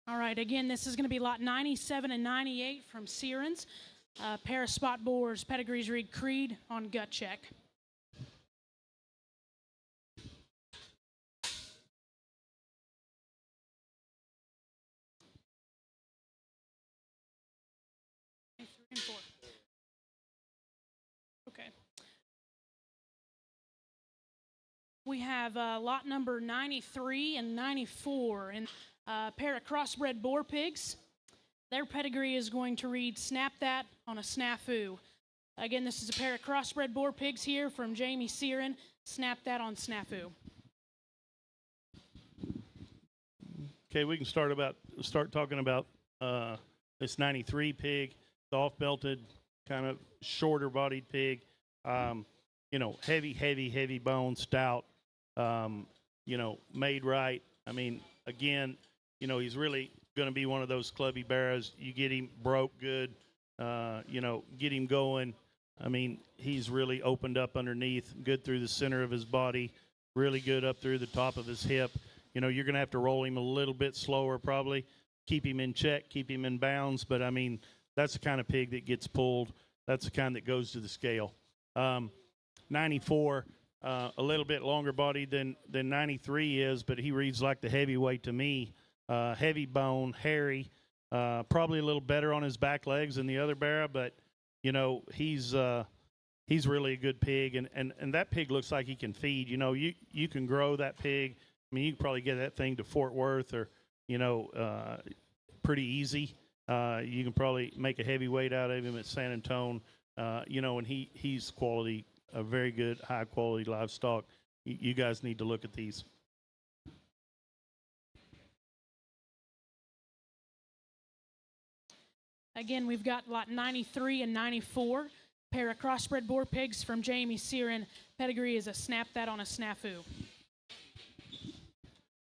All right, again, this is going to be lot 97 and 98 from Searens. Pair of spot boars, pedigrees read Creed on gut check. Three and four. Okay. We have lot number 93 and 94, and a pair of crossbred boar pigs. Their pedigree is going to read Snap That on a Snafu. Again, this is a pair of crossbred boar pigs here from Jamie Searin. Snap That on Snafu. Okay, we can start talking about this 93 pig, soft belted, kind of shorter bodied pig. Heavy bone, stout. Made right. I mean, again, he's really going to be one of those clubby barrows. You get him broke good, get him going. I mean, he's really opened up underneath, good through the center of his body, really good up through the top of his hip. You're going to have to roll him a little bit slower probably, keep him in check, keep him in bounds. But, I mean, that's the kind of pig that gets pulled. That's the kind that goes to the scale. 94, a little bit longer body than 93 is, but he reads like the heavyweight to me. Heavy bone, hairy, probably a little better on his back legs than the other barra, but, he's really a good pig. And that pig looks like he can feed. You can grow that pig. I mean, you can probably get that thing to Fort Worth or, pretty easy. You can probably make a heavyweight out of him at San Antonio, and he's quality, a very good, high-quality livestock. You guys need to look at these. Again, we've got lot 93 and 94. Pair of crossbred boar pigs from Jamie Searin. Pedigree is a Snap That on a Snafu.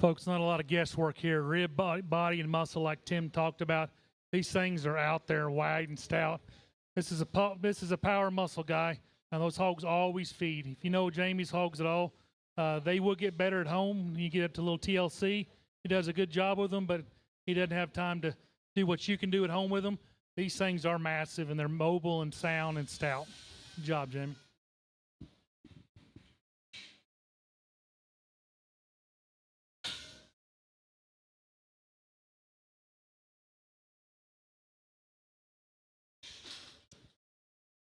Folks, not a lot of guesswork here. Rib, body, and muscle, like Tim talked about. These things are out there, wide and stout. This is a power muscle guy, and those hogs always feed. If you know Jamie's hogs at all, they will get better at home. You get up to a little TLC. He does a good job with them, but he doesn't have time to do what you can do at home with them. These things are massive, and they're mobile and sound and stout. Good job, Jamie.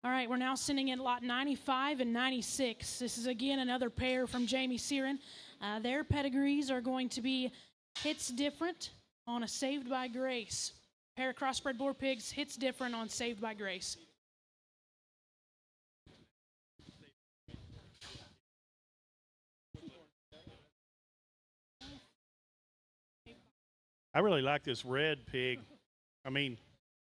All right, we're now sitting in lot 95 and 96. This is, again, another pair from Jamie Searin. Their pedigrees are going to be Hits Different on a Saved by Grace. Pair of crossbred boar pigs, Hits Different on Saved by Grace. I really like this red pig. I mean,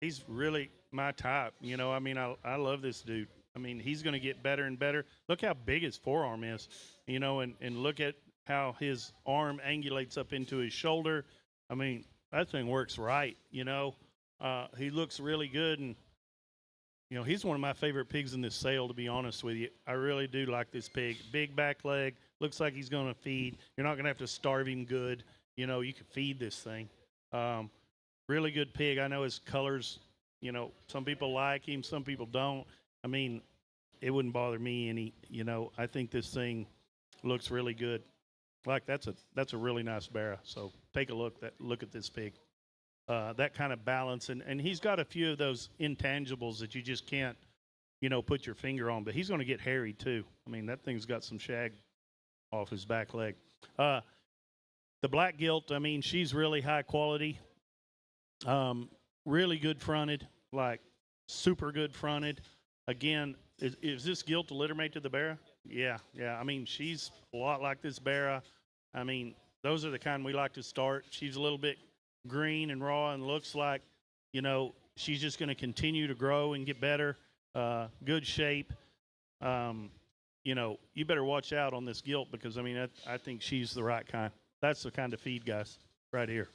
he's really my type. I love this dude. I mean, he's going to get better and better. Look how big his forearm is, and look at how his arm angulates up into his shoulder. I mean, that thing works right, He looks really good, and, he's one of my favorite pigs in this sale, to be honest with you. I really do like this pig. Big back leg, looks like he's going to feed. You're not going to have to starve him good. You can feed this thing. Really good pig. I know his colors, some people like him, some people don't. I mean, it wouldn't bother me any, I think this thing looks really good. Like that's a really nice barra. So take a look at this pig. That kind of balance, and he's got a few of those intangibles that you just can't, put your finger on, but he's going to get hairy too. I mean, that thing's got some shag off his back leg. The black gilt, I mean, she's really high quality. Really good fronted, like super good fronted. Again, is this gilt a littermate to the barra? Yeah. I mean, she's a lot like this barra. I mean, those are the kind we like to start. She's a little bit green and raw and looks like, she's just going to continue to grow and get better. Good shape. You better watch out on this gilt because, I mean, I think she's the right kind. That's the kind of feed, guys, right here.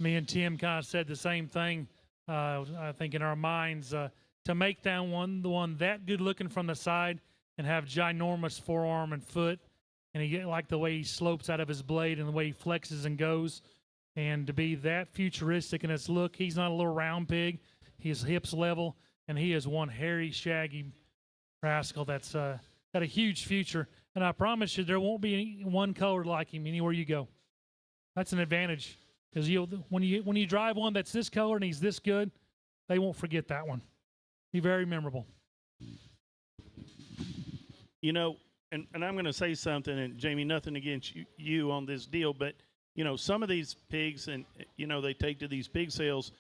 Me and Tim kind of said the same thing, I think, in our minds. To make the one that good looking from the side and have ginormous forearm and foot and he like the way he slopes out of his blade and the way he flexes and goes. And to be that futuristic in his look, he's not a little round pig. His hips level, and he is one hairy, shaggy rascal that's got a huge future. And I promise you, there won't be one color like him anywhere you go. That's an advantage, because when you drive one that's this color and he's this good, they won't forget that one. Be very memorable. You know, and I'm going to say something, and Jamie, nothing against you on this deal, but you know, some of these pigs, and you know, they take to these pig sales.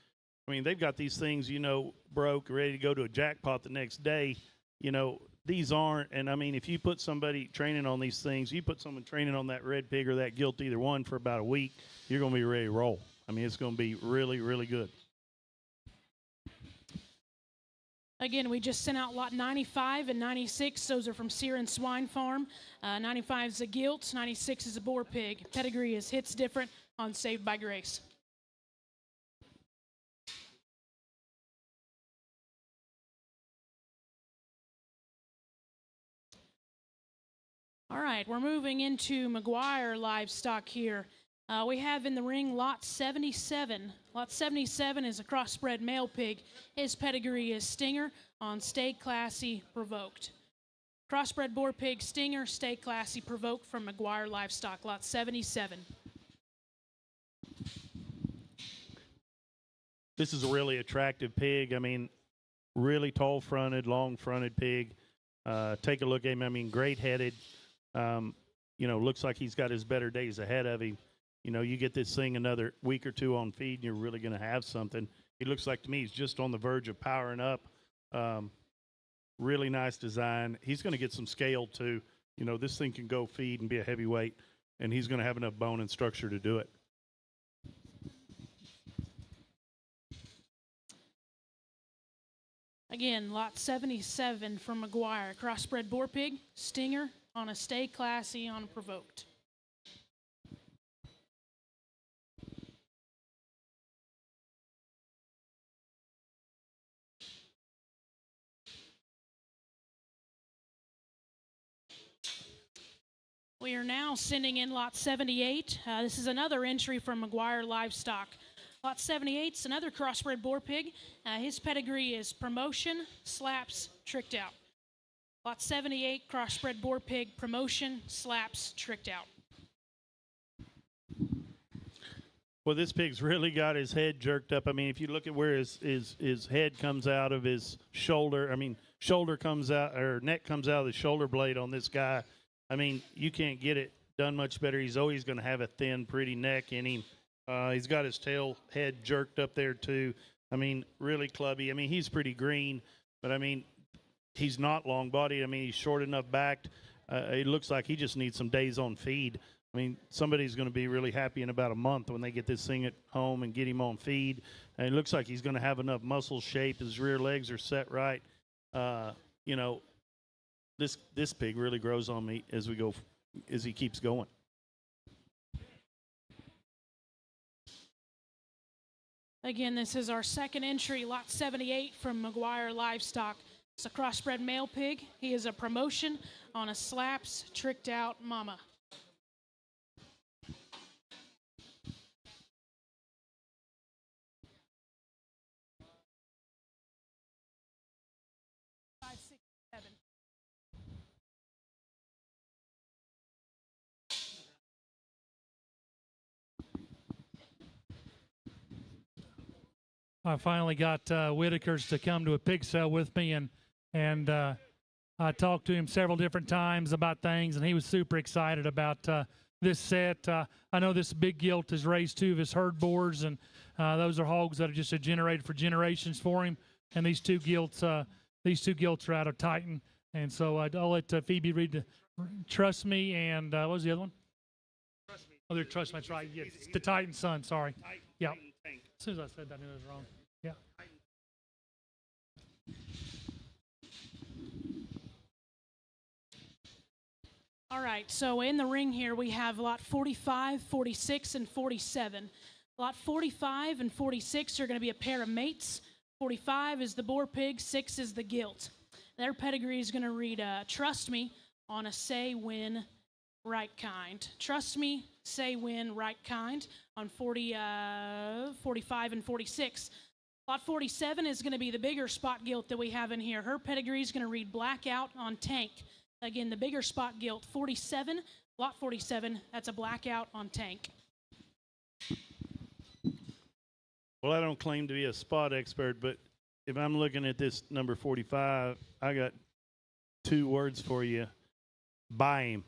I mean, they've got these things, you know, broke, ready to go to a jackpot the next day. You know, these aren't. And I mean, if you put somebody training on these things, you put someone training on that red pig or that gilt, either one, for about a week, you're going to be ready to roll. I mean, it's going to be really, really good. Again, we just sent out lot 95 and 96. Those are from Sear and Swine Farm. 95 is a gilt, 96 is a boar pig. Pedigree is Hits Different on Saved by Grace. All right, we're moving into McGuire livestock here. We have in the ring lot 77. Lot 77 is a crossbred male pig. His pedigree is Stinger on Stay Classy Provoked. Crossbred boar pig Stinger, Stay Classy Provoked from McGuire livestock, lot 77. This is a really attractive pig. I mean, really tall fronted, long fronted pig. Take a look at him. I mean, great headed. You know, looks like he's got his better days ahead of him. You know, you get this thing another week or two on feed, and you're really going to have something. He looks like to me he's just on the verge of powering up. Really nice design. He's going to get some scale too. You know, this thing can go feed and be a heavyweight, and he's going to have enough bone and structure to do it. Again, lot 77 from McGuire. Crossbred boar pig, Stinger on a Stay Classy on Provoked. We are now sending in lot 78. This is another entry from McGuire Livestock. Lot 78 is another crossbred boar pig. His pedigree is Promotion, Slaps, Tricked Out. Lot 78, crossbred boar pig, Promotion, Slaps, Tricked Out. Well, this pig's really got his head jerked up. I mean, if you look at where his head comes out of his shoulder, I mean, shoulder comes out, or neck comes out of the shoulder blade on this guy. I mean, you can't get it done much better. He's always going to have a thin, pretty neck in him. He's got his tail head jerked up there, too. I mean, really clubby. I mean, he's pretty green, but, I mean, he's not long-bodied. I mean, he's short enough backed. It looks like he just needs some days on feed. I mean, somebody's going to be really happy in about a month when they get this thing at home and get him on feed. And it looks like he's going to have enough muscle shape. His rear legs are set right. You know, this pig really grows on me as he keeps going. Again, this is our second entry, lot 78 from McGuire Livestock. It's a crossbred male pig. He is a Promotion on a Slaps, Tricked Out Mama. I finally got Whitaker's to come to a pig sale with me, and I talked to him several different times about things, and he was super excited about this set. I know this big gilt has raised two of his herd boars, and those are hogs that are just generated for generations for him. And these two gilts are out of Titan, and so I'll let Phoebe read the Trust Me and what was the other one? Trust Me. Oh, they're Trust Me. That's right. Yeah, it's the Titan Son. Sorry. Yeah. As soon as I said that, I knew it was wrong. Yeah. All right, so in the ring here we have lot 45, 46, and 47. Lot 45 and 46 are going to be a pair of mates. 45 is the boar pig, 6 is the gilt. Their pedigree is going to read Trust Me on a Say Win right kind. Trust me, say win, right kind on 45 and 46. Lot 47 is going to be the bigger spot gilt that we have in here. Her pedigree is going to read blackout on tank. Again, the bigger spot gilt, 47, lot 47, that's a blackout on tank. Well, I don't claim to be a spot expert, but if I'm looking at this number 45, I got 2 words for you. Buy him.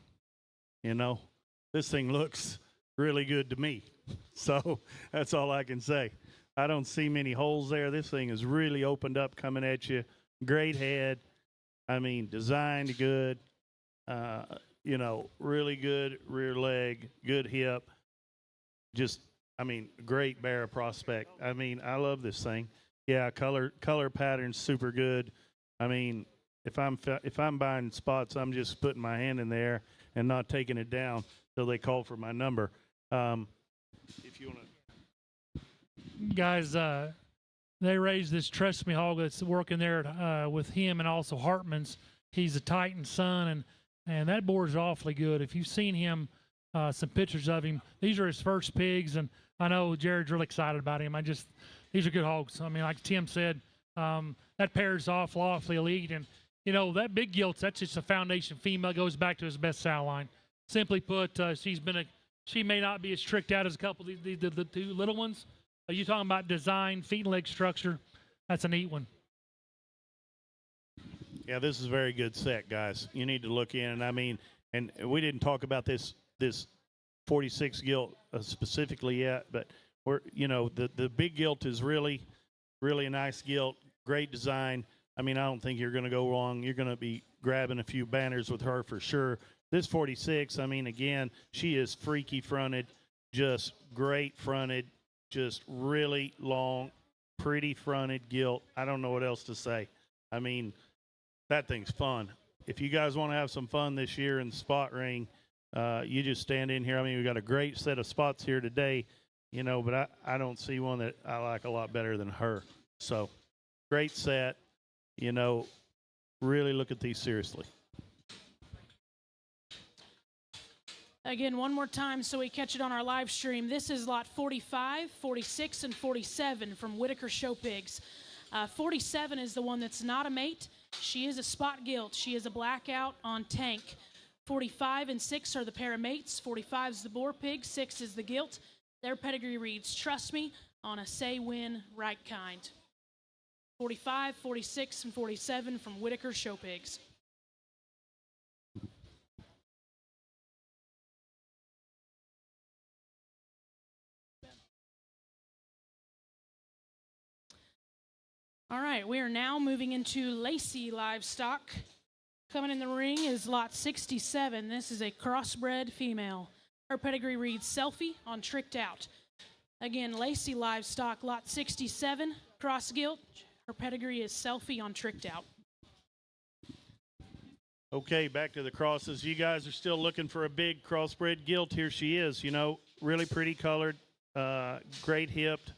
You know, this thing looks really good to me. So that's all I can say. I don't see many holes there. This thing is really opened up coming at you. Great head. I mean, designed good. You know, really good rear leg, good hip. Just, I mean, great bear prospect. I mean, I love this thing. Yeah, color pattern's super good. I mean, if I'm buying spots, I'm just putting my hand in there and not taking it down till they call for my number. If you want to. Guys, they raised this Trust Me hog that's working there with him and also Hartman's. He's a Titan son, and that boar's awfully good. If you've seen him, some pictures of him, these are his first pigs, and I know Jared's really excited about him. These are good hogs. I mean, like Tim said, that pair's awfully elite, and you know that big gilt, that's just a foundation female. Goes back to his best sow line. Simply put, she may not be as tricked out as a couple of the 2 little ones. Are you talking about design, feet and leg structure? That's a neat one. Yeah, this is a very good set, guys. You need to look in, and I mean, and we didn't talk about this 46 gilt specifically yet, but the big gilt is really a nice gilt, great design. I mean, I don't think you're going to go wrong. You're going to be grabbing a few banners with her for sure. This 46, I mean, again, she is freaky fronted, just great fronted, just really long, pretty fronted gilt. I don't know what else to say. I mean, that thing's fun. If you guys want to have some fun this year in the spot ring, you just stand in here. I mean, we've got a great set of spots here today, you know, but I don't see one that I like a lot better than her. So, great set. You know, really look at these seriously. Again, one more time so we catch it on our live stream. This is lot 45, 46, and 47 from Whitaker Show Pigs. 47 is the one that's not a mate. She is a spot gilt. She is a blackout on tank. 45 and 6 are the pair of mates. 45 is the boar pig. 6 is the gilt. Their pedigree reads, trust me, on a say win right kind. 45, 46, and 47 from Whitaker Show Pigs. All right, we are now moving into Lacey livestock. Coming in the ring is lot 67. This is a crossbred female. Her pedigree reads selfie on tricked out. Again, Lacey livestock, lot 67, cross gilt. Her pedigree is selfie on tricked out. Okay, back to the crosses. You guys are still looking for a big crossbred gilt. Here she is, you know, really pretty colored, great hipped,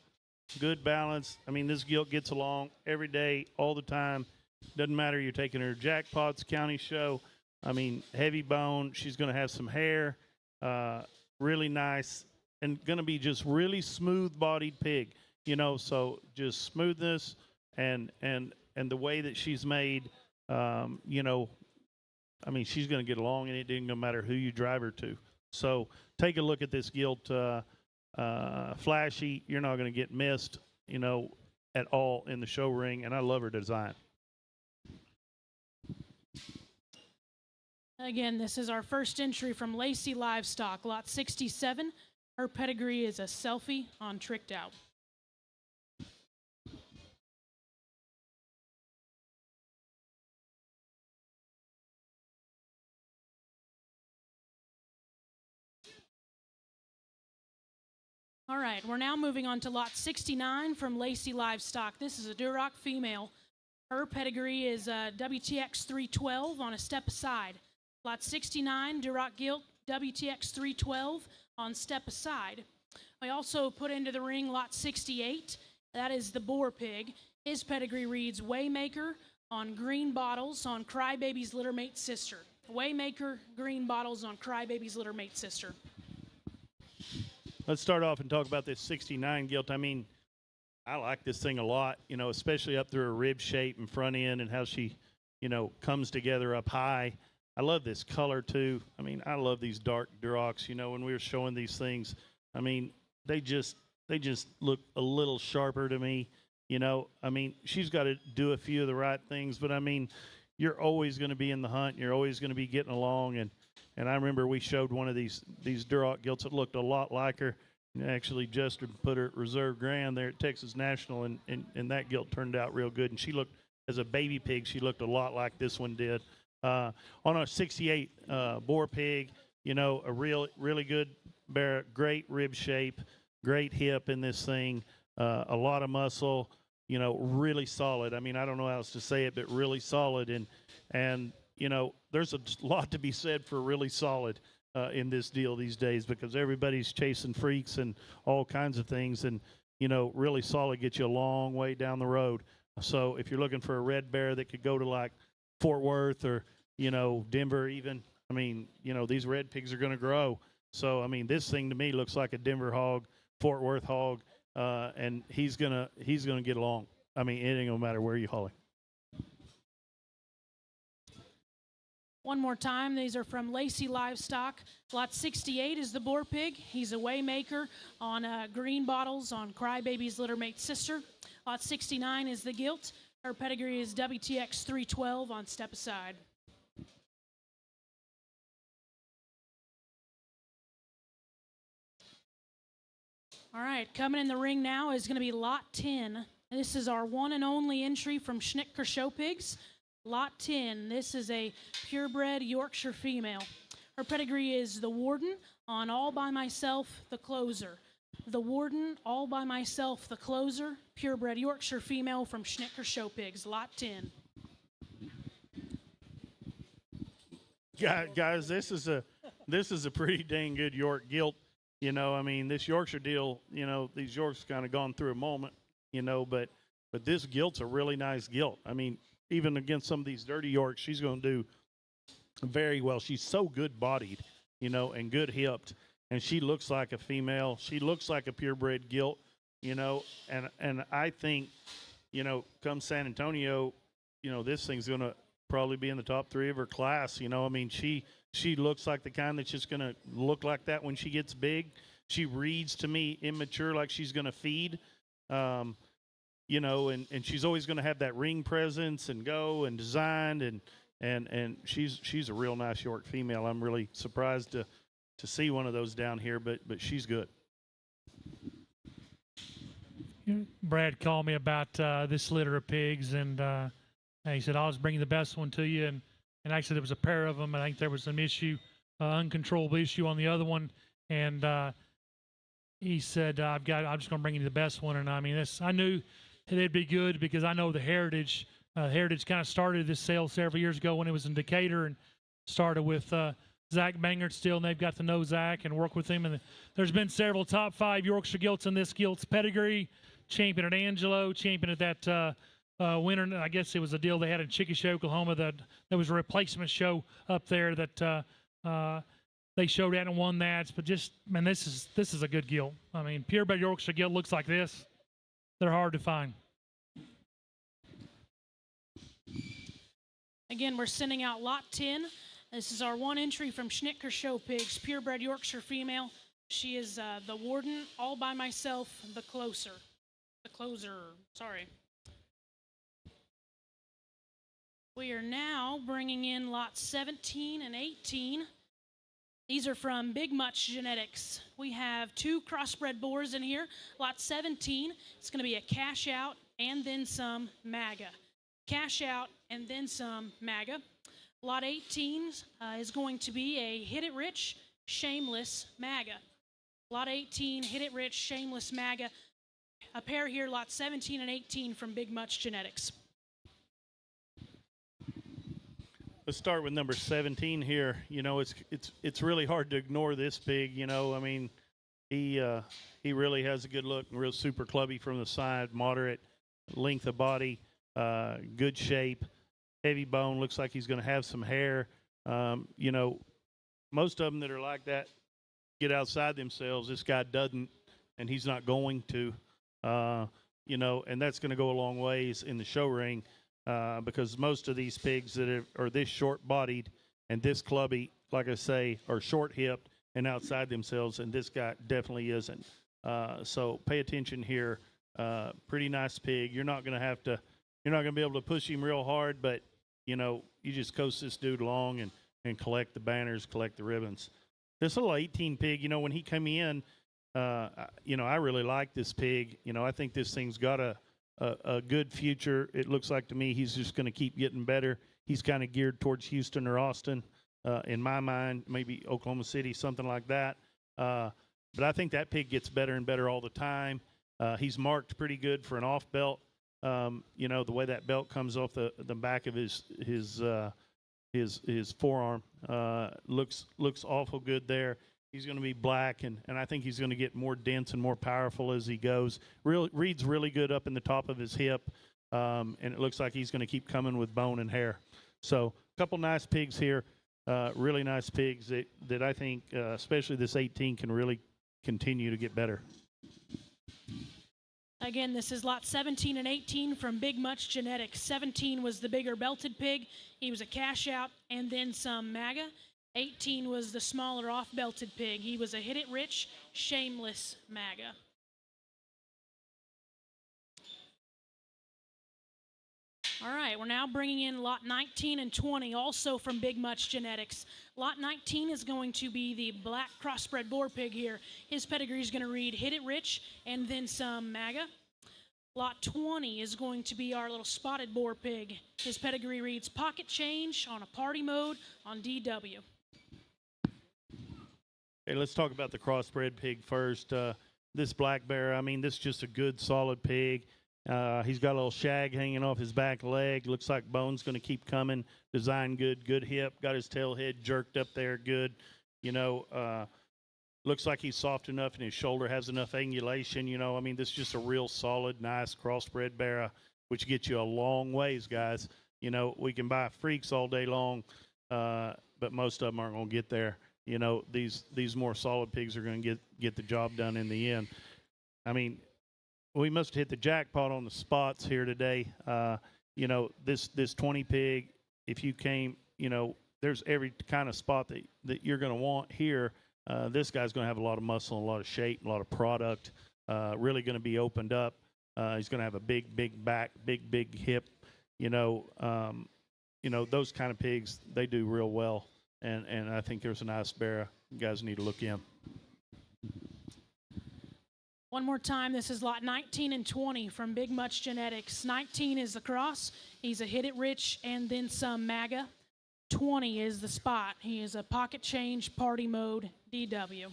good balance. I mean, this gilt gets along every day, all the time. Doesn't matter, you're taking her to Jackpots, County Show. I mean, heavy bone. She's going to have some hair, really nice, and going to be just really smooth-bodied pig, you know, so just smoothness and the way that she's made, you know, I mean, she's going to get along, and it doesn't matter who you drive her to. So take a look at this gilt. Flashy. You're not going to get missed, you know, at all in the show ring, and I love her design. Again, this is our first entry from Lacey Livestock, lot 67. Her pedigree is a selfie on tricked out. All right, we're now moving on to lot 69 from Lacey Livestock. This is a Duroc female. Her pedigree is WTX 312 on a step aside. Lot 69, Duroc gilt, WTX 312 on step aside. We also put into the ring lot 68. That is the boar pig. His pedigree reads Waymaker on green bottles on Crybaby's littermate sister. Waymaker, green bottles on Crybaby's litter mate sister. Let's start off and talk about this 69 gilt. I mean, I like this thing a lot, you know, especially up through her rib shape and front end and how she, you know, comes together up high. I love this color too. I mean, I love these dark Durocs. You know, when we were showing these things, I mean, they just look a little sharper to me. You know, I mean, she's got to do a few of the right things, but I mean, you're always going to be in the hunt. You're always going to be getting along. And I remember we showed one of these Duroc gilts that looked a lot like her. And actually, Justin put her at Reserve Grand there at Texas National, and that gilt turned out real good. And she looked, as a baby pig, she looked a lot like this one did. On a 68 boar pig, you know, a really good bear, great rib shape, great hip in this thing, a lot of muscle, you know, really solid. I mean, I don't know how else to say it, but really solid. And you know, there's a lot to be said for really solid in this deal these days, because everybody's chasing freaks and all kinds of things. And, you know, really solid gets you a long way down the road. So if you're looking for a red bear that could go to like Fort Worth or, you know, Denver even, I mean, you know, these red pigs are going to grow. So, I mean, this thing to me looks like a Denver hog, Fort Worth hog, and he's gonna get along. I mean, it ain't gonna matter where you haul him. One more time, these are from Lacey Livestock. Lot 68 is the boar pig. He's a Waymaker on green bottles on Crybaby's litter mate sister. Lot 69 is the gilt. Her pedigree is WTX 312 on Step Aside. All right, coming in the ring now is going to be Lot 10. This is our one and only entry from Schnittker Show Pigs. Lot 10, this is a purebred Yorkshire female. Her pedigree is the Warden on All By Myself, the Closer. The Warden, All By Myself, the Closer, purebred Yorkshire female from Schnittker Show Pigs, Lot 10. Guys, this is a pretty dang good York gilt. You know, I mean, this Yorkshire deal, you know, these Yorks kind of gone through a moment, you know, but this gilt's a really nice gilt. I mean, even against some of these dirty Yorks, she's going to do very well. She's so good bodied, you know, and good hipped, and she looks like a female. She looks like a purebred gilt, you know, and I think, you know, come San Antonio, you know, this thing's going to probably be in the top 3 of her class. You know, I mean, she looks like the kind that's just going to look like that when she gets big. She reads to me immature, like she's going to feed. You know, and she's always going to have that ring presence and go and designed, and she's a real nice York female. I'm really surprised to see one of those down here, but she's good. Brad called me about this litter of pigs, and he said, I was bringing the best one to you, and actually there was a pair of them. I think there was some issue, uncontrollable issue on the other one, and he said, I'm just going to bring you the best one. And I mean, I knew it'd be good because I know the Heritage. Heritage kind of started this sale several years ago when it was in Decatur, and started with Zach Bangert still, and they've got to know Zach and work with him. And there's been several top 5 Yorkshire gilts in this gilt's pedigree. Champion at Angelo, champion at that winter. I guess it was a deal they had in Chickasha, Oklahoma. That there was a replacement show up there that they showed at and won that. But just, man, this is a good gilt. I mean, purebred Yorkshire gilt looks like this. They're hard to find. Again, we're sending out Lot 10. This is our one entry from Schnittker Show Pigs, purebred Yorkshire female. She is the Warden, All By Myself, the Closer. The Closer, sorry. We are now bringing in Lots 17 and 18. These are from Big Much Genetics. We have 2 crossbred boars in here. Lot 17, it's going to be a cash out and then some MAGA. Cash out and then some MAGA. Lot 18 is going to be a Hit It Rich, Shameless MAGA. Lot 18, Hit It Rich, Shameless MAGA. A pair here, Lot 17 and 18 from Big Much Genetics. Let's start with number 17 here. You know, it's really hard to ignore this pig. You know, I mean, he really has a good look, real super clubby from the side, moderate length of body, good shape, heavy bone. Looks like he's going to have some hair. You know, most of them that are like that get outside themselves. This guy doesn't, and he's not going to. You know, and that's going to go a long ways in the show ring because most of these pigs that are this short-bodied and this clubby, like I say, are short-hipped and outside themselves, and this guy definitely isn't. So pay attention here. Pretty nice pig. You're not going to be able to push him real hard, but, you know, you just coast this dude along and collect the banners, collect the ribbons. This little 18 pig, you know, when he came in, you know, I really like this pig. You know, I think this thing's got a good future. It looks like to me he's just going to keep getting better. He's kind of geared towards Houston or Austin, in my mind, maybe Oklahoma City, something like that. But I think that pig gets better and better all the time. He's marked pretty good for an off belt. You know, the way that belt comes off the back of his forearm looks awful good there. He's going to be black, and I think he's going to get more dense and more powerful as he goes. Reads really good up in the top of his hip, and it looks like he's going to keep coming with bone and hair. So a couple nice pigs here, really nice pigs that I think, especially this 18, can really continue to get better. Again, this is lot 17 and 18 from Big Much Genetics. 17 was the bigger belted pig. He was a cash out and then some MAGA. 18 was the smaller off-belted pig. He was a hit-it-rich, shameless MAGA. All right, we're now bringing in lot 19 and 20, also from Big Much Genetics. Lot 19 is going to be the black crossbred boar pig here. His pedigree is going to read hit-it-rich and then some MAGA. Lot 20 is going to be our little spotted boar pig. His pedigree reads pocket change on a party mode on DW. Hey, let's talk about the crossbred pig first. This black bear, I mean, this is just a good, solid pig. He's got a little shag hanging off his back leg. Looks like bone's going to keep coming. Design good hip. Got his tail head jerked up there good. You know, looks like he's soft enough and his shoulder has enough angulation. You know, I mean, this is just a real solid, nice crossbred bear, which gets you a long ways, guys. You know, we can buy freaks all day long, but most of them aren't going to get there. You know, these more solid pigs are going to get the job done in the end. I mean, we must have hit the jackpot on the spots here today. You know, this 20 pig, if you came, you know, there's every kind of spot that you're going to want here. This guy's going to have a lot of muscle, and a lot of shape, a lot of product. Really going to be opened up. He's going to have a big back, big hip. You know, those kind of pigs, they do real well. And I think there's a nice bear. You guys need to look in. One more time, this is lot 19 and 20 from Big Much Genetics. 19 is the cross. He's a hit-it-rich and then some MAGA. 20 is the spot. He is a pocket change, party mode, DW.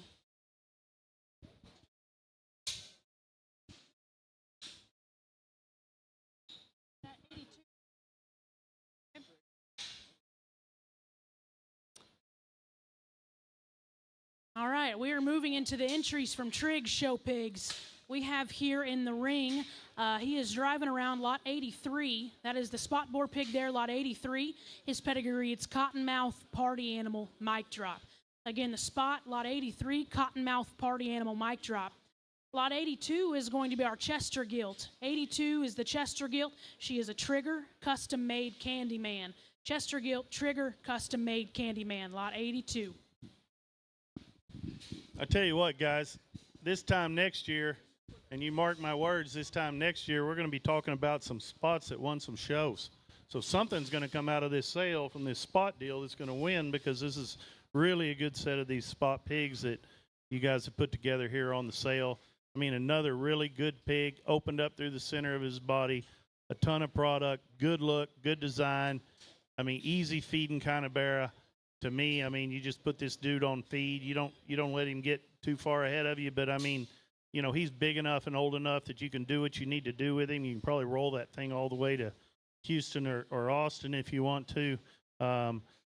All right, we are moving into the entries from Triggs Show Pigs. We have here in the ring, he is driving around lot 83. That is the spot boar pig there, lot 83. His pedigree, it's Cottonmouth Party Animal Mic Drop. Again, the spot, lot 83, Cottonmouth Party Animal Mic Drop. Lot 82 is going to be our Chester Gilt. 82 is the Chester Gilt. She is a Trigger, custom-made Candyman. Chester Gilt, Trigger, custom-made Candyman, lot 82. I tell you what, guys, this time next year, and you mark my words, this time next year, we're going to be talking about some spots that won some shows. So something's going to come out of this sale from this spot deal that's going to win, because this is really a good set of these spot pigs that you guys have put together here on the sale. I mean, another really good pig, opened up through the center of his body, a ton of product, good look, good design. I mean, easy feeding kind of bear. To me, I mean, you just put this dude on feed. You don't let him get too far ahead of you. But I mean, you know, he's big enough and old enough that you can do what you need to do with him. You can probably roll that thing all the way to Houston or Austin if you want to.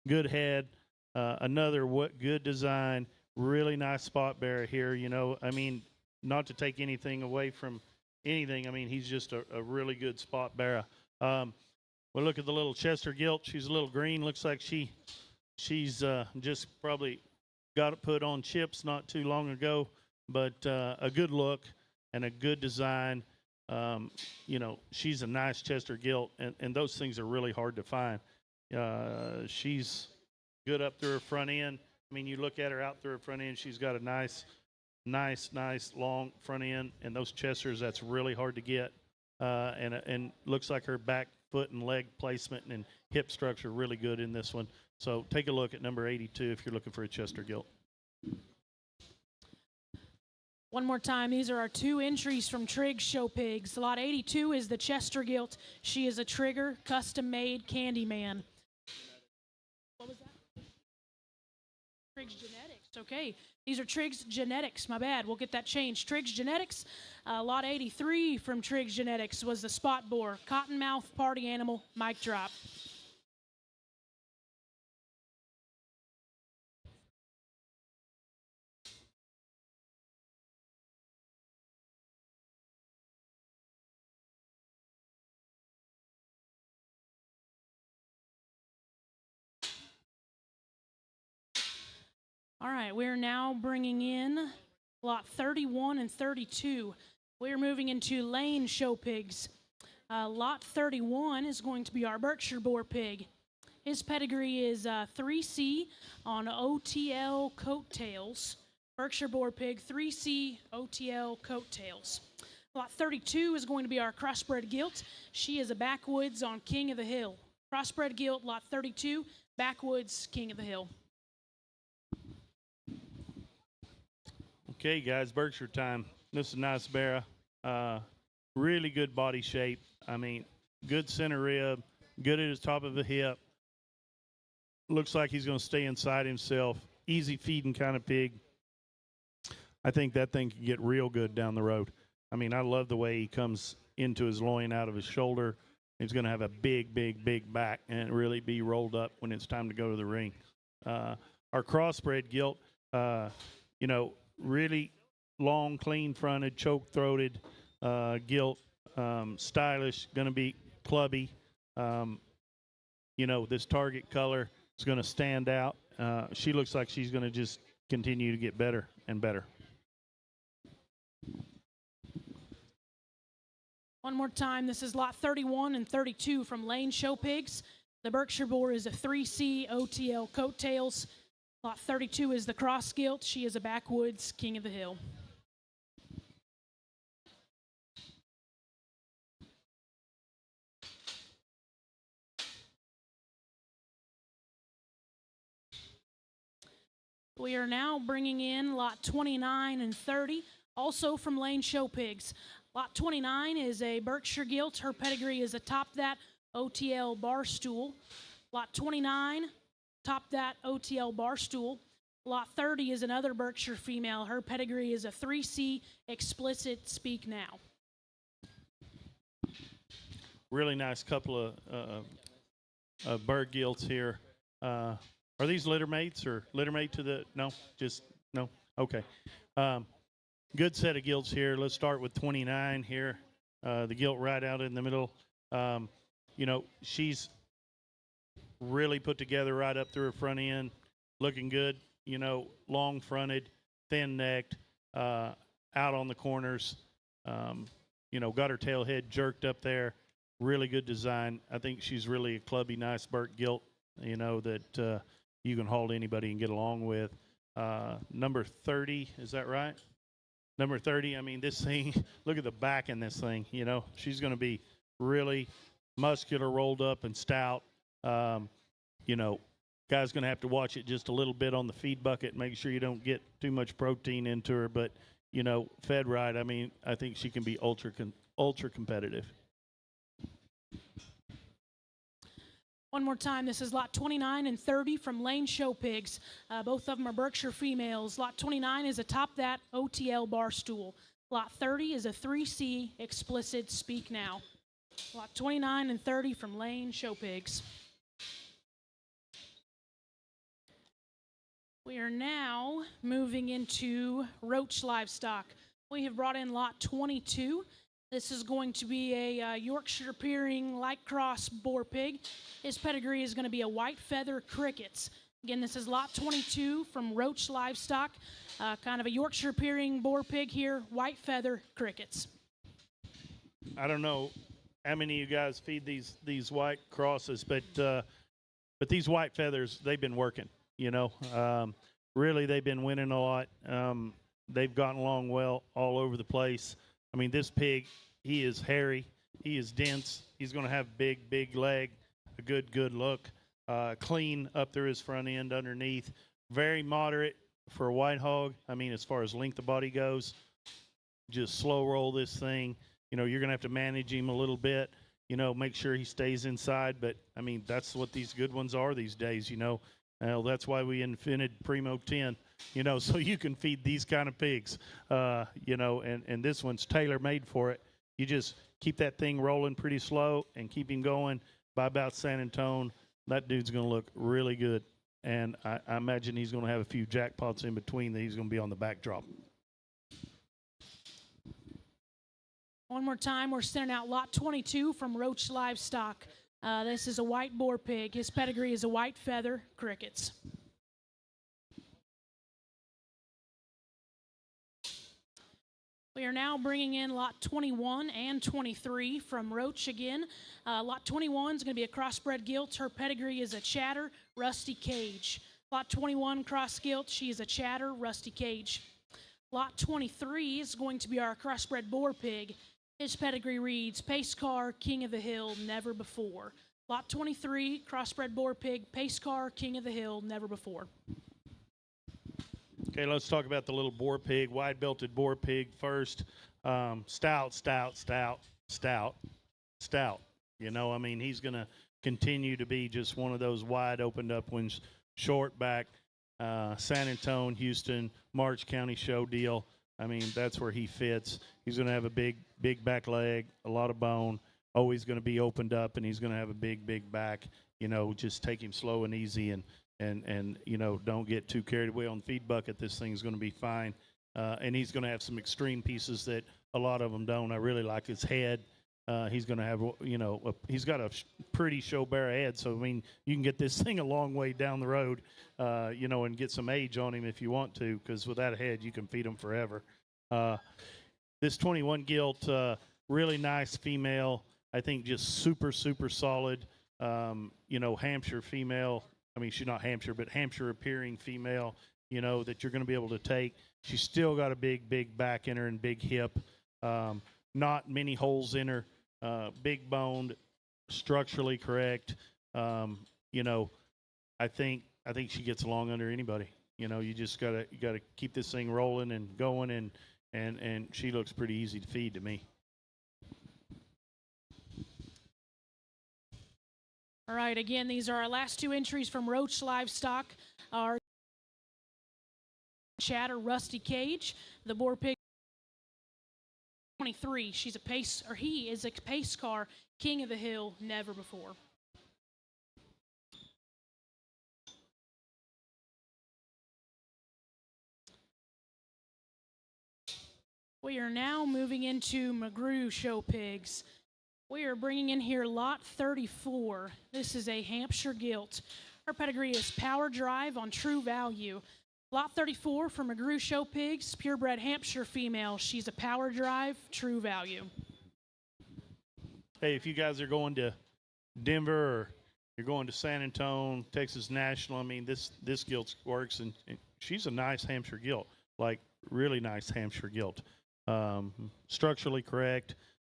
Good head, another good design, really nice spot bearer here. You know, I mean, not to take anything away from anything. I mean, he's just a really good spot bearer. We'll look at the little Chester Gilt. She's a little green. Looks like she she's just probably got it put on chips not too long ago, but a good look and a good design. She's a nice Chester gilt, and those things are really hard to find. She's good up through her front end. I mean, you look at her out through her front end, she's got a nice long front end, and those Chesters, that's really hard to get. And looks like her back foot and leg placement and hip structure really good in this one. So take a look at number 82 if you're looking for a Chester gilt. One more time, these are our 2 entries from Triggs Show Pigs. Lot 82 is the Chester gilt. She is a Trigger, custom-made Candyman. What was that? Triggs Genetics, okay. These are Triggs Genetics, my bad. We'll get that changed. Triggs Genetics, lot 83 from Triggs Genetics was the spot boar, cottonmouth party animal, mic drop. All right, we're now bringing in lot 31 and 32. We're moving into Lane Show Pigs. Lot 31 is going to be our Berkshire Boar Pig. His pedigree is 3C on OTL coattails. Berkshire Boar Pig, 3C OTL coattails. Lot 32 is going to be our Crossbred Gilt. She is a Backwoods on King of the Hill. Crossbred Gilt, lot 32, Backwoods, King of the Hill. Okay, guys, Berkshire time. This is a nice bear. Really good body shape. I mean, good center rib, good at the top of the hip. Looks like he's going to stay inside himself. Easy feeding kind of pig. I think that thing can get real good down the road. I mean, I love the way he comes into his loin out of his shoulder. He's going to have a big back and really be rolled up when it's time to go to the ring. Our crossbred gilt, really long, clean-fronted, choke-throated gilt, stylish, going to be clubby. This target color is going to stand out. She looks like she's going to just continue to get better and better. One more time, this is lot 31 and 32 from Lane Show Pigs. The Berkshire Boar is a 3C OTL coattails. Lot 32 is the Cross Gilt. She is a Backwoods, King of the Hill. We are now bringing in lot 29 and 30, also from Lane Show Pigs. Lot 29 is a Berkshire Gilt. Her pedigree is a Top That OTL Barstool. Lot 29, Top That OTL Barstool. Lot 30 is another Berkshire female. Her pedigree is a 3C Explicit Speak Now. Really nice couple of bird gilts here. Are these litter mates or litter mate to the, no, just, no? Okay. Good set of gilts here. Let's start with 29 here. The gilt right out in the middle. She's really put together right up through her front end. Looking good, long fronted, thin necked, out on the corners. Got her tail head jerked up there. Really good design. I think she's really a clubby, nice Burt gilt, that you can haul to anybody and get along with. Number 30, is that right? Number 30, I mean, this thing, look at the back in this thing, She's going to be really muscular, rolled up, and stout. Guy's going to have to watch it just a little bit on the feed bucket, make sure you don't get too much protein into her. But, fed right, I mean, I think she can be ultra competitive. One more time, this is lot 29 and 30 from Lane Show Pigs. Both of them are Berkshire females. Lot 29 is a Top That OTL Barstool. Lot 30 is a 3C Explicit Speak Now. Lot 29 and 30 from Lane Show Pigs. We are now moving into Roach Livestock. We have brought in lot 22. This is going to be a Yorkshire Peering Light Cross Boar Pig. His pedigree is going to be a White Feather Crickets. Again, this is lot 22 from Roach Livestock. Kind of a Yorkshire peering boar pig here, white feather crickets. I don't know how many of you guys feed these white crosses, but these white feathers, they've been working. You know, really they've been winning a lot. They've gotten along well all over the place. I mean, this pig, he is hairy, he is dense. He's going to have big leg, a good look, clean up through his front end underneath. Very moderate for a white hog. I mean, as far as length of body goes, just slow roll this thing. You know, you're going to have to manage him a little bit, you know, make sure he stays inside. But, I mean, that's what these good ones are these days, you know. That's why we invented Primo 10, you know, so you can feed these kind of pigs, you know, and this one's tailor-made for it. You just keep that thing rolling pretty slow and keep him going. By about San Antonio, that dude's going to look really good. And I imagine he's going to have a few jackpots in between that he's going to be on the backdrop. One more time, we're sending out lot 22 from Roach Livestock. This is a white boar pig. His pedigree is a white feather crickets. We are now bringing in lot 21 and 23 from Roach again. Lot 21 is going to be a crossbred gilt. Her pedigree is a chatter, rusty cage. Lot 21 cross gilt, she is a chatter, rusty cage. Lot 23 is going to be our crossbred boar pig. His pedigree reads pace car, king of the hill, never before. Lot 23, crossbred boar pig, pace car, king of the hill, never before. Okay, let's talk about the little boar pig, wide-belted boar pig first. Stout. You know, I mean, he's going to continue to be just one of those wide opened up ones, short back, San Antonio, Houston, March County show deal. I mean, that's where he fits. He's going to have a big back leg, a lot of bone, always going to be opened up, and he's going to have a big back. You know, just take him slow and easy and you know, don't get too carried away on the feed bucket. This thing's going to be fine. And he's going to have some extreme pieces that a lot of them don't. I really like his head. He's going to have, you know, he's got a pretty show bear head. So, I mean, you can get this thing a long way down the road, you know, and get some age on him if you want to, because with that head, you can feed him forever. This 21 gilt, really nice female. I think just super solid, you know, Hampshire female. I mean, she's not Hampshire, but Hampshire appearing female, you know, that you're going to be able to take. She's still got a big back in her and big hip. Not many holes in her. Big boned, structurally correct. You know, I think she gets along under anybody. You know, you just gotta keep this thing rolling and going, and she looks pretty easy to feed to me. All right, again, these are our last two entries from Roach Livestock. Our chatter, rusty cage. The boar pig 23. She's a pace, or he is a pace car, king of the hill, never before. We are now moving into McGrew show pigs. We are bringing in here lot 34. This is a Hampshire gilt. Her pedigree is power drive on true value. Lot 34 from McGrew show pigs, purebred Hampshire female. She's a power drive, true value. Hey, if you guys are going to Denver or you're going to San Antonio, Texas National, I mean, this gilt works, and she's a nice Hampshire gilt, like really nice Hampshire gilt. Structurally correct.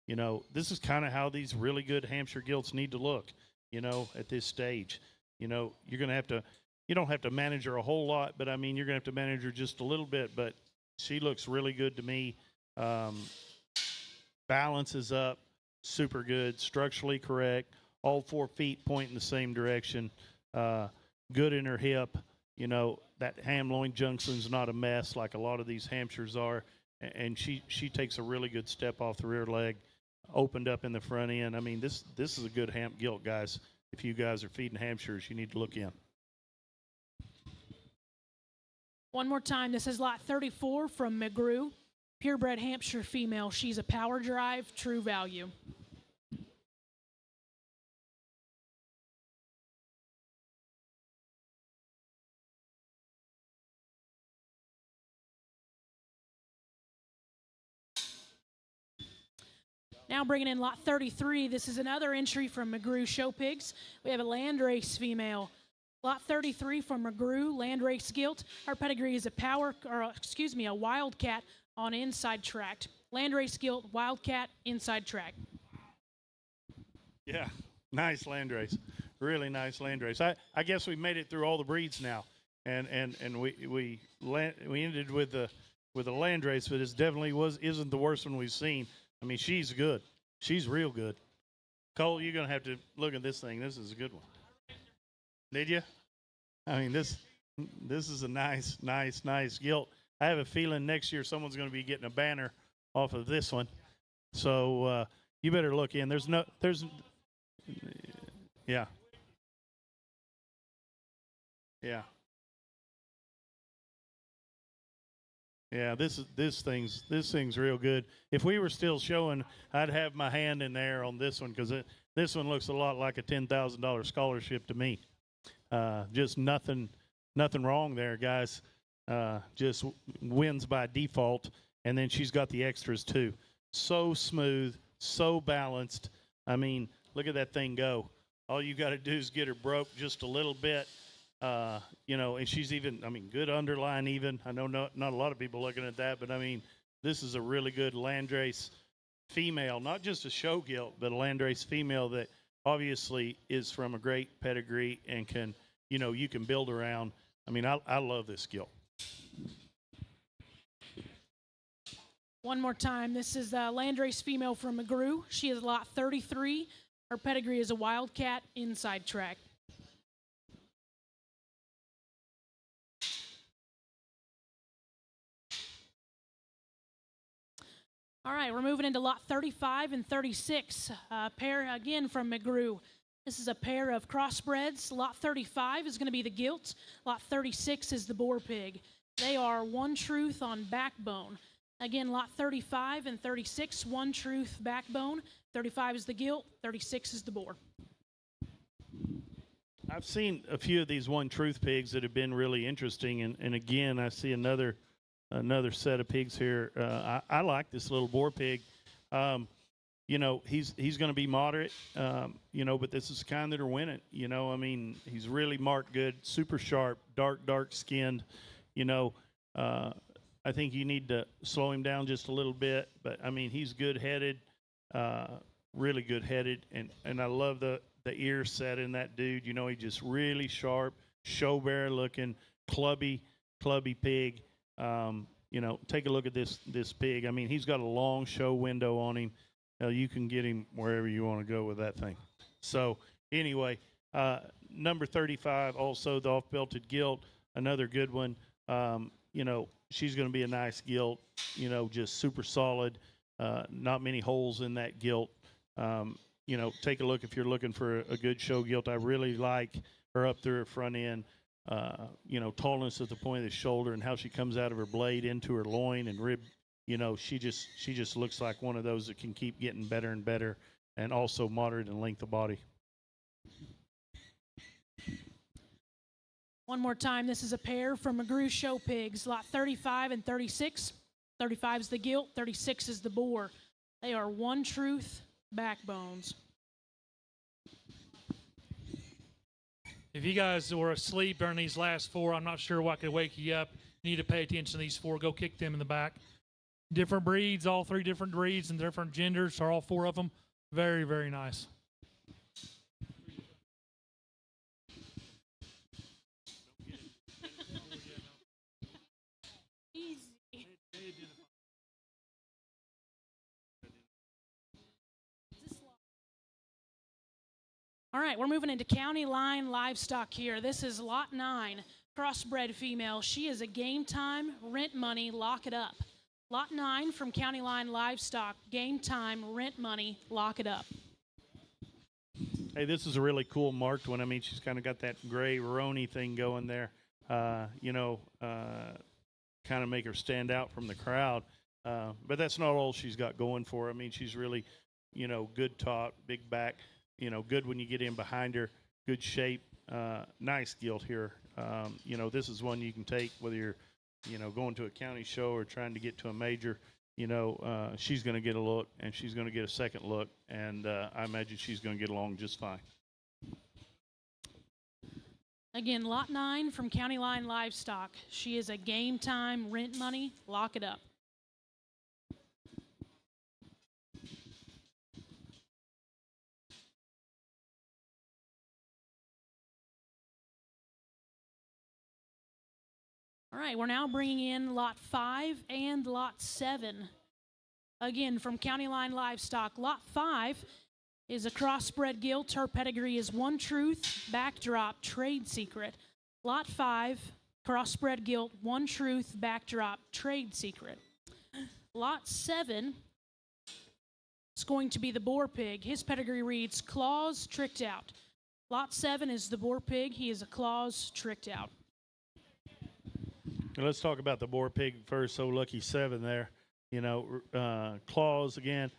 You know, this is kind of how these really good Hampshire gilts need to look, you know, at this stage. You know, you're going to have to, you don't have to manage her a whole lot, but I mean, you're going to have to manage her just a little bit, but she looks really good to me. Balance is up, super good, structurally correct, all 4 feet point in the same direction, good in her hip. You know, that ham loin junction's not a mess like a lot of these Hampshires are, and she takes a really good step off the rear leg, opened up in the front end. I mean, this is a good Hamp gilt, guys. If you guys are feeding Hampshires, you need to look in. One more time, this is lot 34 from McGrew, purebred Hampshire female. She's a power drive, true value. Now bringing in lot 33. This is another entry from McGrew Show Pigs. We have a landrace female. Lot 33 from McGrew, landrace gilt. Her pedigree is a wildcat on inside track. Landrace gilt, wildcat, inside track. Yeah, nice landrace. Really nice landrace. I guess we made it through all the breeds now, and we ended with the landrace, but it definitely isn't the worst one we've seen. I mean, she's good. She's real good. Cole, you're gonna have to look at this thing. This is a good one. Did you? I mean, this is a nice gilt. I have a feeling next year someone's going to be getting a banner off of this one. So you better look in. Yeah. Yeah. Yeah, this thing's real good. If we were still showing, I'd have my hand in there on this one because this one looks a lot like a $10,000 scholarship to me. Just nothing wrong there, guys. Just wins by default, and then she's got the extras too. So smooth, so balanced. I mean, look at that thing go. All you got to do is get her broke just a little bit, and she's even, I mean, good underline even. I know not a lot of people looking at that, but I mean, this is a really good landrace female, not just a show gilt, but a landrace female that obviously is from a great pedigree and can, you can build around. I mean, I love this gilt. One more time. This is the landrace female from McGrew. She is lot 33. Her pedigree is a wildcat inside track. All right, we're moving into lot 35 and 36. Pair again from McGrew. This is a pair of crossbreds. Lot 35 is going to be the gilt. Lot 36 is the boar pig. They are One Truth on backbone. Again, lot 35 and 36, One Truth backbone. 35 is the gilt, 36 is the boar. I've seen a few of these One Truth pigs that have been really interesting, and again, I see another set of pigs here. I like this little boar pig. He's going to be moderate, but this is the kind that are winning. I mean, he's really marked good, super sharp, dark skinned. I think you need to slow him down just a little bit, but I mean, he's good-headed, really good-headed, and I love the ear set in that dude. He's just really sharp, show bear looking, clubby pig. Take a look at this pig. I mean, he's got a long show window on him. You can get him wherever you want to go with that thing. So anyway, number 35, also the off-belted gilt, another good one. She's going to be a nice gilt, just super solid, not many holes in that gilt. Take a look if you're looking for a good show gilt. I really like her up through her front end, tallness at the point of the shoulder and how she comes out of her blade into her loin and rib. She just looks like one of those that can keep getting better and better, and also moderate in length of body. One more time, this is a pair from McGrew Show Pigs, lot 35 and 36. 35 is the gilt, 36 is the boar. They are One Truth backbones. If you guys were asleep during these last four, I'm not sure what could wake you up. You need to pay attention to these four. Go kick them in the back. Different breeds, all three different breeds and different genders, are all four of them. Very, very nice. All right, we're moving into County Line Livestock here. This is lot 9, crossbred female. She is a game time, rent money, lock it up. Lot 9 from County Line Livestock, game time, rent money, lock it up. Hey, this is a really cool marked one. I mean, she's kind of got that gray Roni thing going there, kind of make her stand out from the crowd. But that's not all she's got going for her. I mean, she's really, good top, big back, good when you get in behind her, good shape, nice gilt here. This is one you can take whether you're, going to a county show or trying to get to a major. she's going to get a look, and she's going to get a second look, and I imagine she's going to get along just fine. Again, lot 9 from County Line Livestock. She is a game time rent money. Lock it up. All right, we're now bringing in lot 5 and lot 7. Again, from County Line Livestock, lot 5 is a crossbred gilt. Her pedigree is One Truth, Backdrop, Trade Secret. Lot 5, crossbred gilt, One Truth, Backdrop, Trade Secret. Lot 7 is going to be the Boar Pig. His pedigree reads Claws, Tricked Out. Lot 7 is the Boar Pig. He is a Claws, Tricked Out. Let's talk about the Boar Pig first. So lucky 7 there. Claws again.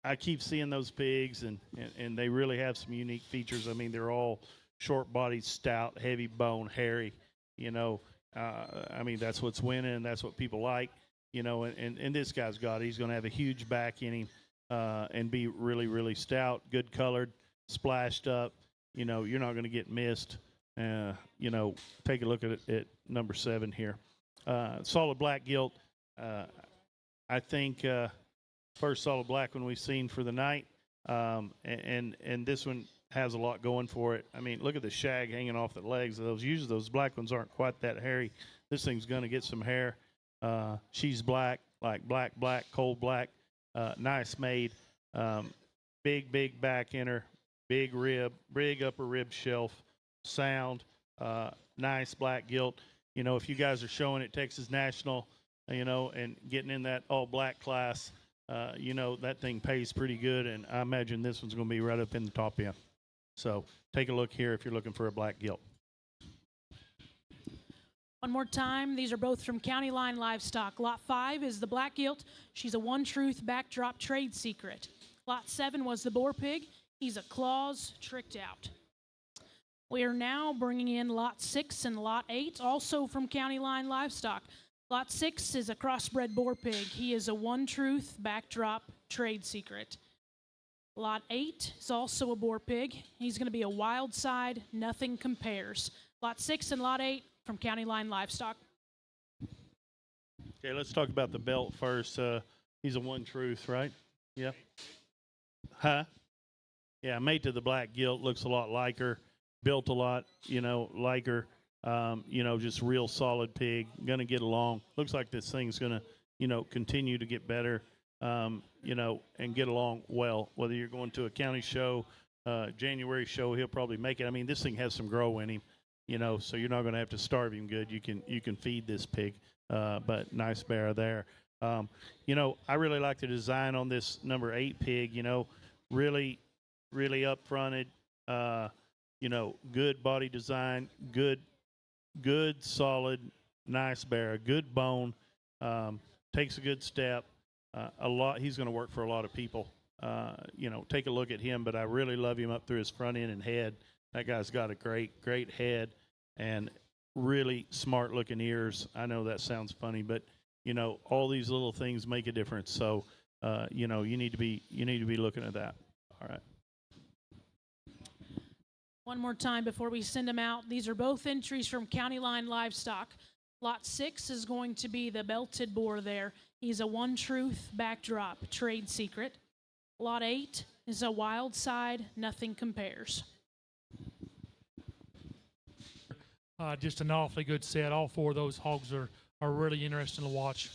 I keep seeing those pigs, and they really have some unique features. I mean, they're all short-bodied, stout, heavy bone, hairy. I mean, that's what's winning, and that's what people like. And this guy's got it. He's going to have a huge back in him and be really, really stout, good colored, splashed up. You're not going to get missed. Take a look at number 7 here. Solid black gilt. I think first solid black one we've seen for the night, and this one has a lot going for it. I mean, look at the shag hanging off the legs of those. Usually those black ones aren't quite that hairy. This thing's going to get some hair. She's black, like black, cold black, nice made, big back in her, big upper rib shelf, sound, nice black gilt. If you guys are showing at Texas National, and getting in that all black class, that thing pays pretty good, and I imagine this one's going to be right up in the top end. So take a look here if you're looking for a black gilt. One more time, these are both from County Line Livestock. Lot 5 is the black gilt. She's a One Truth, Backdrop, Trade Secret. Lot 7 was the Boar Pig. He's a Claws, Tricked Out. We are now bringing in lot 6 and lot 8, also from County Line Livestock. Lot 6 is a crossbred Boar Pig. He is a One Truth, Backdrop, Trade Secret. Lot 8 is also a Boar Pig. He's going to be a Wild Side, Nothing Compares. Lot 6 and lot 8 from County Line Livestock. Okay, let's talk about the belt first. He's a One Truth, right? Yeah. Huh? Yeah, mate to the black gilt. Looks a lot like her. Built a lot, like her. Just real solid pig. Going to get along. Looks like this thing's going to, continue to get better, and get along well. Whether you're going to a county show, January show, he'll probably make it. I mean, this thing has some grow in him, so you're not going to have to starve him good. You can feed this pig, but nice bear there. I really like the design on this number 8 pig, really, really up-fronted, good body design, good, solid, nice bear, good bone, takes a good step. He's going to work for a lot of people. Take a look at him, but I really love him up through his front end and head. That guy's got a great head and really smart looking ears. I know that sounds funny, but all these little things make a difference. So, you need to be looking at that. All right. One more time before we send them out. These are both entries from County Line Livestock. Lot 6 is going to be the belted boar there. He's a One Truth, Backdrop, Trade Secret. Lot 8 is a Wild Side, Nothing Compares. Just an awfully good set. All 4 of those hogs are really interesting to watch.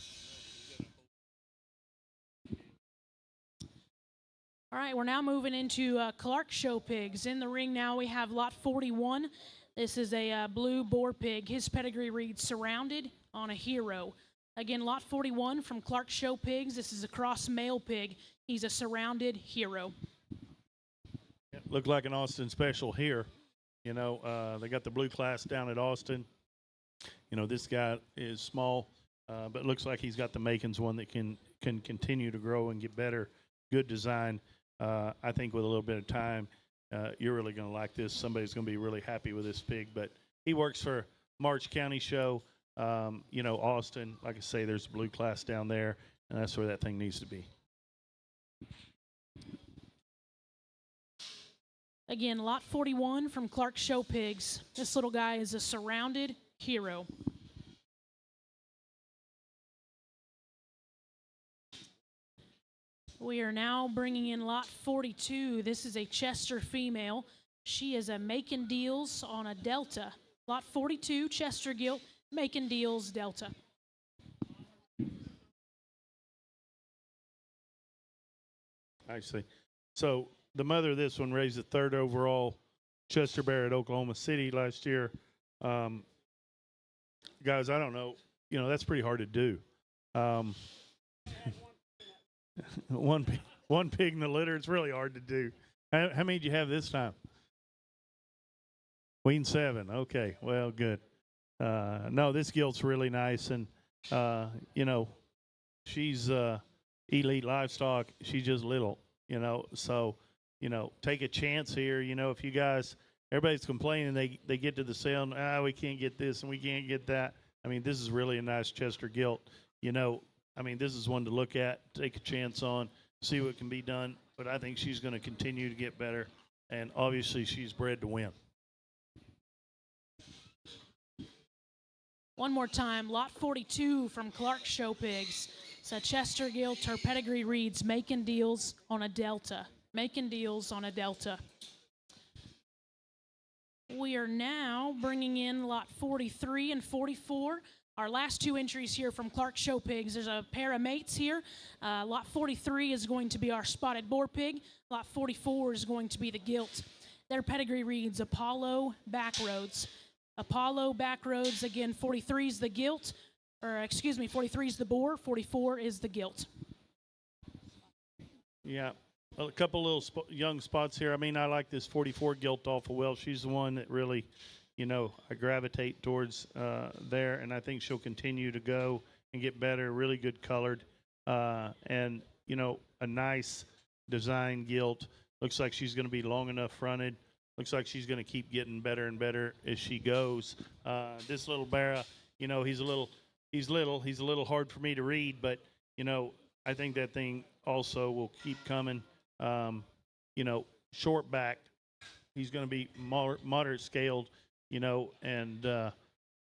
All right, we're now moving into Clark Show pigs. In the ring now we have lot 41. This is a blue Boar Pig. His pedigree reads Surrounded on a Hero. Again, lot 41 from Clark Show pigs. This is a cross male pig. He's a Surrounded Hero. Looked like an Austin special here. They got the blue class down at Austin. This guy is small, but looks like he's got the makings, one that can continue to grow and get better. Good design. I think with a little bit of time, you're really going to like this. Somebody's going to be really happy with this pig. But he works for March County Show. You know, Austin, like I say, there's a blue class down there, and that's where that thing needs to be. Again, lot 41 from Clark Show Pigs. This little guy is a surrounded hero. We are now bringing in lot 42. This is a Chester female. She is a making deals on a Delta. Lot 42, Chester Gilt, making deals, Delta. I see. So the mother of this one raised the 3rd overall Chester Bear at Oklahoma City last year. Guys, I don't know. You know, that's pretty hard to do. One pig in the litter, it's really hard to do. How many did you have this time? Queen 7. Okay, well, good. No, this gilt's really nice, and you know, she's elite livestock. She's just little, you know. So, you know, take a chance here. You know, if you guys, everybody's complaining, they get to the sale, and, we can't get this and we can't get that. I mean, this is really a nice Chester gilt. You know, I mean, this is one to look at, take a chance on, see what can be done. But I think she's going to continue to get better, and obviously she's bred to win. One more time, lot 42 from Clark Show Pigs. It's a Chester Gilt. Her pedigree reads making deals on a Delta. Making deals on a Delta. We are now bringing in lot 43 and 44. Our last two entries here from Clark Show Pigs. There's a pair of mates here. Lot 43 is going to be our spotted boar pig. Lot 44 is going to be the gilt. Their pedigree reads Apollo Backroads. Apollo Backroads, again, 43 is the gilt, or excuse me, 43 is the boar, 44 is the gilt. Yeah, well, a couple little young spots here. I mean, I like this 44 gilt awful well. She's the one that really, you know, I gravitate towards there, and I think she'll continue to go and get better, really good colored, and, you know, a nice design gilt. Looks like she's going to be long enough fronted. Looks like she's going to keep getting better and better as she goes. This little Barra, you know, he's a little hard for me to read, but, you know, I think that thing also will keep coming. You know, short back. He's going to be moderate scaled, you know, and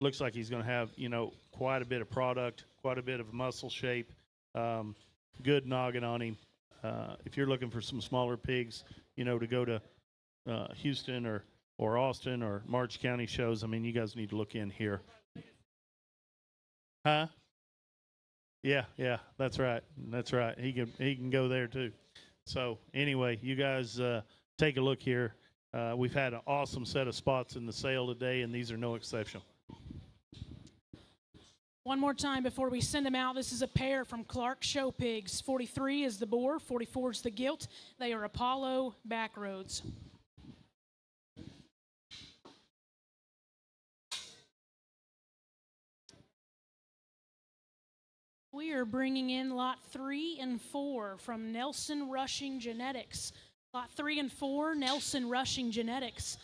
looks like he's going to have, you know, quite a bit of product, quite a bit of muscle shape, good noggin on him. If you're looking for some smaller pigs, you know, to go to Houston or Austin or March County shows, I mean, you guys need to look in here. Huh? Yeah, that's right. That's right. He can go there too. So anyway, you guys take a look here. We've had an awesome set of spots in the sale today, and these are no exception. One more time before we send them out. This is a pair from Clark Show Pigs. 43 is the boar, 44 is the gilt. They are Apollo Backroads. We are bringing in lot 3 and 4 from Nelson Rushing Genetics. Lot 3 and 4, Nelson Rushing Genetics.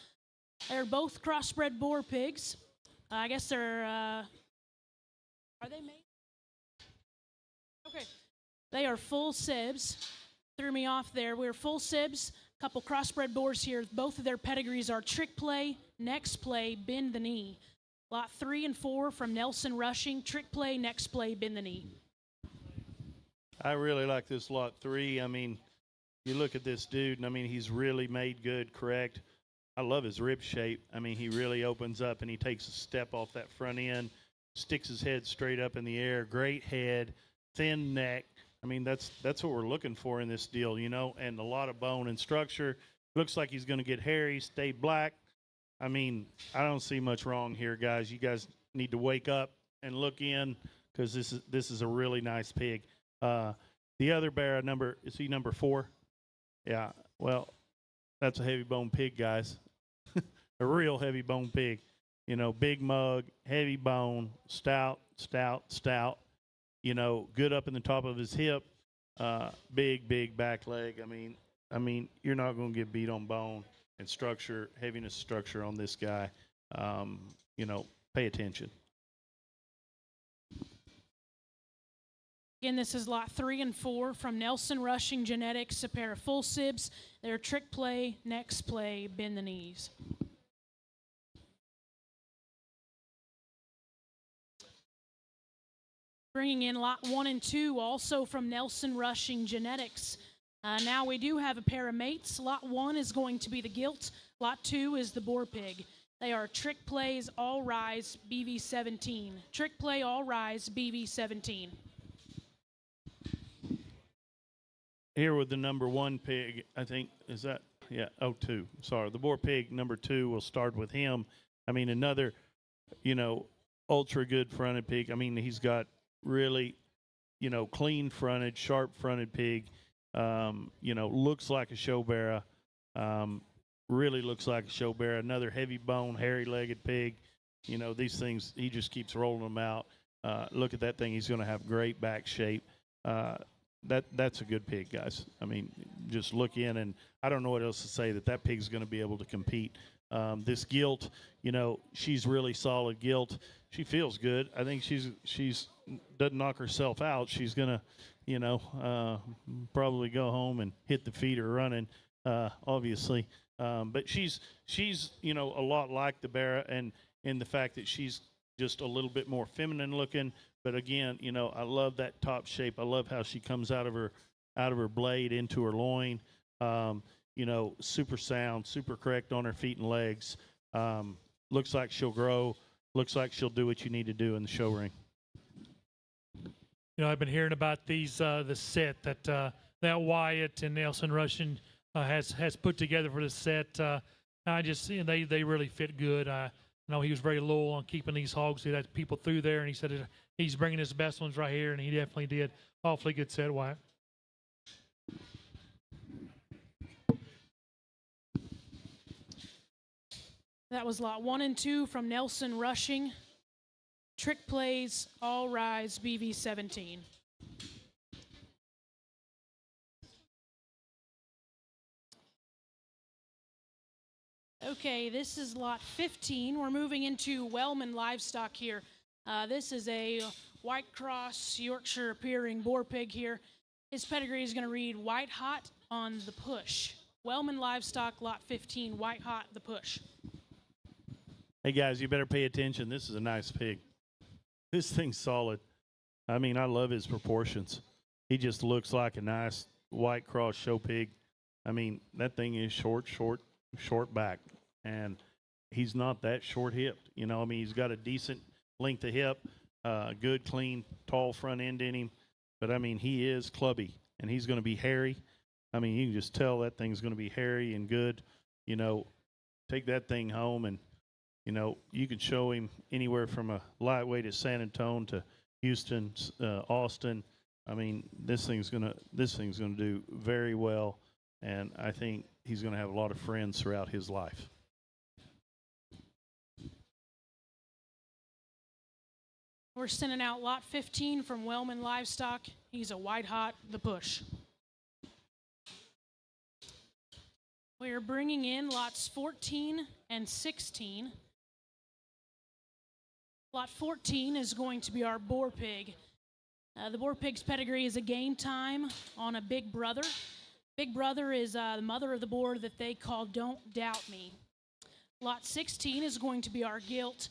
They're both crossbred boar pigs. I guess they're, are they made? Okay. They are full sibs. Threw me off there. We're full sibs, couple crossbred boars here. Both of their pedigrees are trick play, next play, bend the knee. Lot 3 and 4 from Nelson Rushing, trick play, next play, bend the knee. I really like this lot 3. I mean, you look at this dude, and I mean, he's really made good, correct. I love his rib shape. I mean, he really opens up and he takes a step off that front end, sticks his head straight up in the air. Great head, thin neck. I mean, that's what we're looking for in this deal, you know, and a lot of bone and structure. Looks like he's going to get hairy, stay black. I mean, I don't see much wrong here, guys. You guys need to wake up and look in because this is a really nice pig. The other bear, is he number 4? Yeah, well, that's a heavy bone pig, guys. A real heavy bone pig. You know, big mug, heavy bone, stout. You know, good up in the top of his hip, big back leg. I mean, you're not going to get beat on bone and structure, heaviness structure on this guy. You know, pay attention. Again, this is lot 3 and 4 from Nelson Rushing Genetics, a pair of full sibs. They're trick play, next play, bend the knees. Bringing in lot 1 and 2, also from Nelson Rushing Genetics. Now we do have a pair of mates. Lot 1 is going to be the gilt. Lot 2 is the boar pig. They are trick plays, all rise, BV17. Trick play, all rise, BV17. Here with the number 1 pig, I think, is that, yeah, 2. Sorry, the boar pig, number 2, we'll start with him. I mean, another, ultra good fronted pig. I mean, he's got really, clean fronted, sharp fronted pig. Looks like a show bearer. Really looks like a show bearer. Another heavy bone, hairy legged pig. These things, he just keeps rolling them out. Look at that thing. He's going to have great back shape. That's a good pig, guys. I mean, just look in, and I don't know what else to say that pig's going to be able to compete. This gilt, she's really solid gilt. She feels good. I think she's doesn't knock herself out. She's going to, probably go home and hit the feeder running, obviously. But she's a lot like the Barra, and in the fact that she's just a little bit more feminine looking. But again, I love that top shape. I love how she comes out of her blade into her loin. Super sound, super correct on her feet and legs. Looks like she'll grow. Looks like she'll do what you need to do in the show ring. I've been hearing about these the set that Wyatt and Nelson Russian has put together for the set. I just they really fit good. I know he was very loyal on keeping these hogs. He had people through there, and he said he's bringing his best ones right here, and he definitely did. Awfully good set, Wyatt. That was lot 1 and 2 from Nelson Rushing. Trick plays, all rise, BV17. Okay, this is lot 15. We're moving into Wellman livestock here. This is a White Cross Yorkshire appearing boar pig here. His pedigree is going to read White Hot on the Push. Wellman livestock, lot 15, White Hot, the Push. Hey, guys, you better pay attention. This is a nice pig. This thing's solid. I mean, I love his proportions. He just looks like a nice White Cross show pig. I mean, that thing is short back, and he's not that short hipped. He's got a decent length of hip, good, clean, tall front end in him. But, I mean, he is clubby, and he's going to be hairy. I mean, you can just tell that thing's going to be hairy and good. Take that thing home, and, you can show him anywhere from a lightweight at San Antonio to Houston, Austin. I mean, this thing's gonna do very well, and I think he's going to have a lot of friends throughout his life. We're sending out lot 15 from Wellman Livestock. He's a White Hot, the Push. We are bringing in lots 14 and 16. Lot 14 is going to be our boar pig. The boar pig's pedigree is a game time on a Big Brother. Big Brother is the mother of the boar that they call Don't Doubt Me. Lot 16 is going to be our gilt.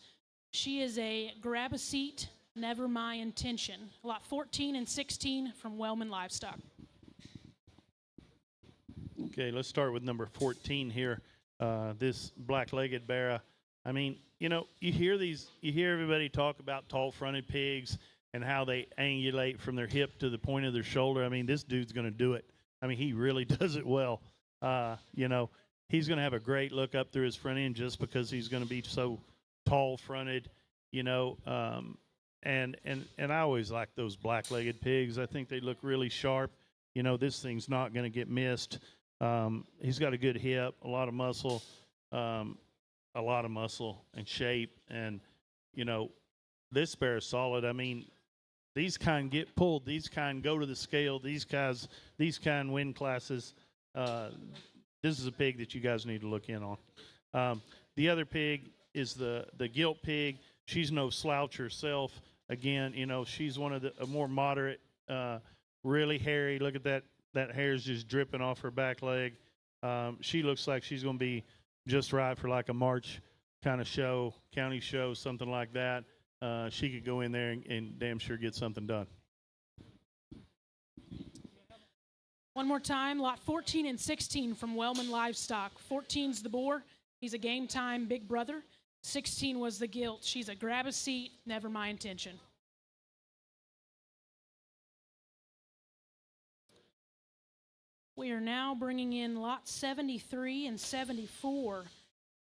She is a grab a seat, never my intention. Lot 14 and 16 from Wellman Livestock. Okay, let's start with number 14 here. This black-legged Barra. I mean, you hear everybody talk about tall-fronted pigs and how they angulate from their hip to the point of their shoulder. I mean, this dude's going to do it. I mean, he really does it well. He's going to have a great look up through his front end just because he's going to be so tall-fronted, and I always like those black-legged pigs. I think they look really sharp. This thing's not going to get missed. He's got a good hip, a lot of muscle and shape. And, this bear is solid. I mean, these kind get pulled. These kind go to the scale. These kind win classes. This is a pig that you guys need to look in on. The other pig is the gilt pig. She's no slouch herself. Again, she's one of the more moderate really hairy. Look at that. That hair's just dripping off her back leg. She looks like she's going to be just right for like a March kind of show, county show, something like that. She could go in there and damn sure get something done. One more time, lot 14 and 16 from Wellman Livestock. 14's the boar. He's a game time big brother. 16 was the gilt. She's a grab a seat, never my intention. We are now bringing in lot 73 and 74.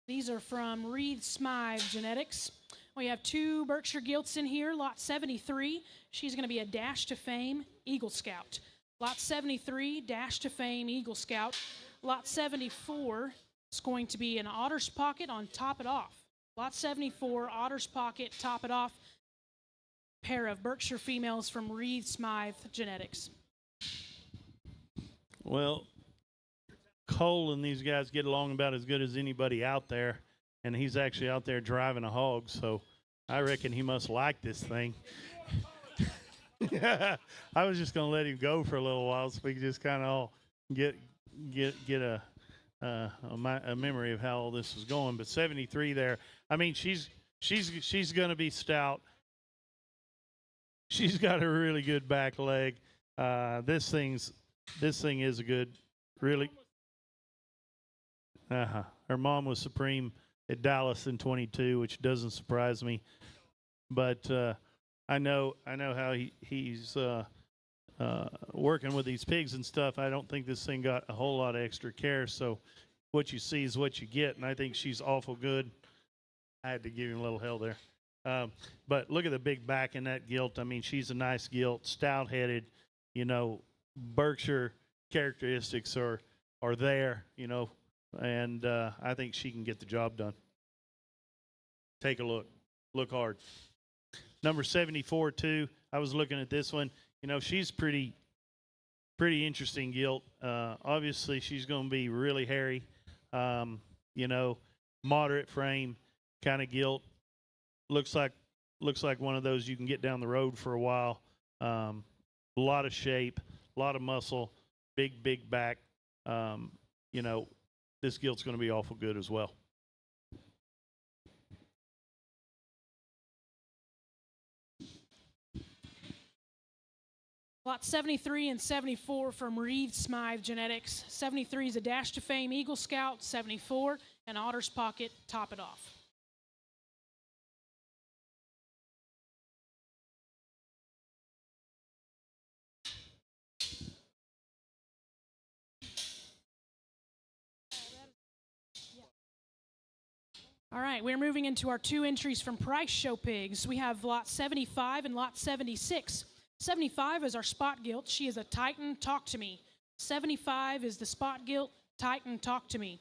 These are from Reed Smythe Genetics. We have two Berkshire Gilts in here. Lot 73, she's going to be a Dash to Fame Eagle Scout. Lot 73, Dash to Fame Eagle Scout. Lot 74 is going to be an Otter's Pocket on Top It Off. Lot 74, Otter's Pocket, Top It Off. Pair of Berkshire females from Reed Smythe Genetics. Well, Cole and these guys get along about as good as anybody out there, and he's actually out there driving a hog, so I reckon he must like this thing. I was just going to let him go for a little while so we could just kind of all get a memory of how all this was going. But 73 there, I mean, she's going to be stout. She's got a really good back leg. This thing is a good, really. Her mom was supreme at Dallas in 22, which doesn't surprise me. But I know how he's working with these pigs and stuff. I don't think this thing got a whole lot of extra care. So what you see is what you get, and I think she's awful good. I had to give him a little hell there. But look at the big back in that gilt. I mean, she's a nice gilt, stout-headed. You know, Berkshire characteristics are there. You know, and I think she can get the job done. Take a look. Look hard. Number 74, too. I was looking at this one. You know, she's pretty interesting gilt. Obviously, she's going to be really hairy. You know, moderate frame kind of gilt. Looks like one of those you can get down the road for a while. A lot of shape, a lot of muscle, big back. You know, this gilt's going to be awful good as well. Lot 73 and 74 from Reed Smythe Genetics. 73 is a Dash to Fame Eagle Scout. 74, an Otter's Pocket, Top It Off. All right, we're moving into our two entries from Price Show Pigs. We have lot 75 and lot 76. 75 is our spot gilt. She is a Titan, Talk to Me. 75 is the spot gilt, Titan, Talk to Me.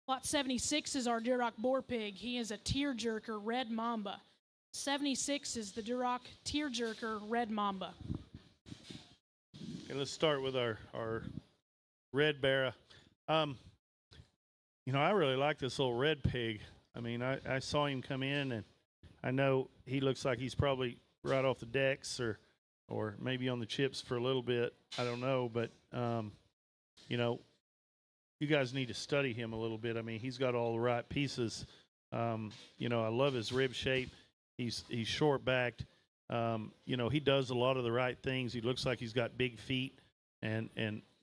Lot 76 is our Duroc Boar Pig. He is a tearjerker, Red Mamba. 76 is the Duroc tearjerker, Red Mamba. Okay, let's start with our red Barra. You know, I really like this little red pig. I mean, I saw him come in, and I know he looks like he's probably right off the decks or maybe on the chips for a little bit. I don't know, but, you know, you guys need to study him a little bit. I mean, he's got all the right pieces. You know, I love his rib shape. He's short-backed. You know, he does a lot of the right things. He looks like he's got big feet and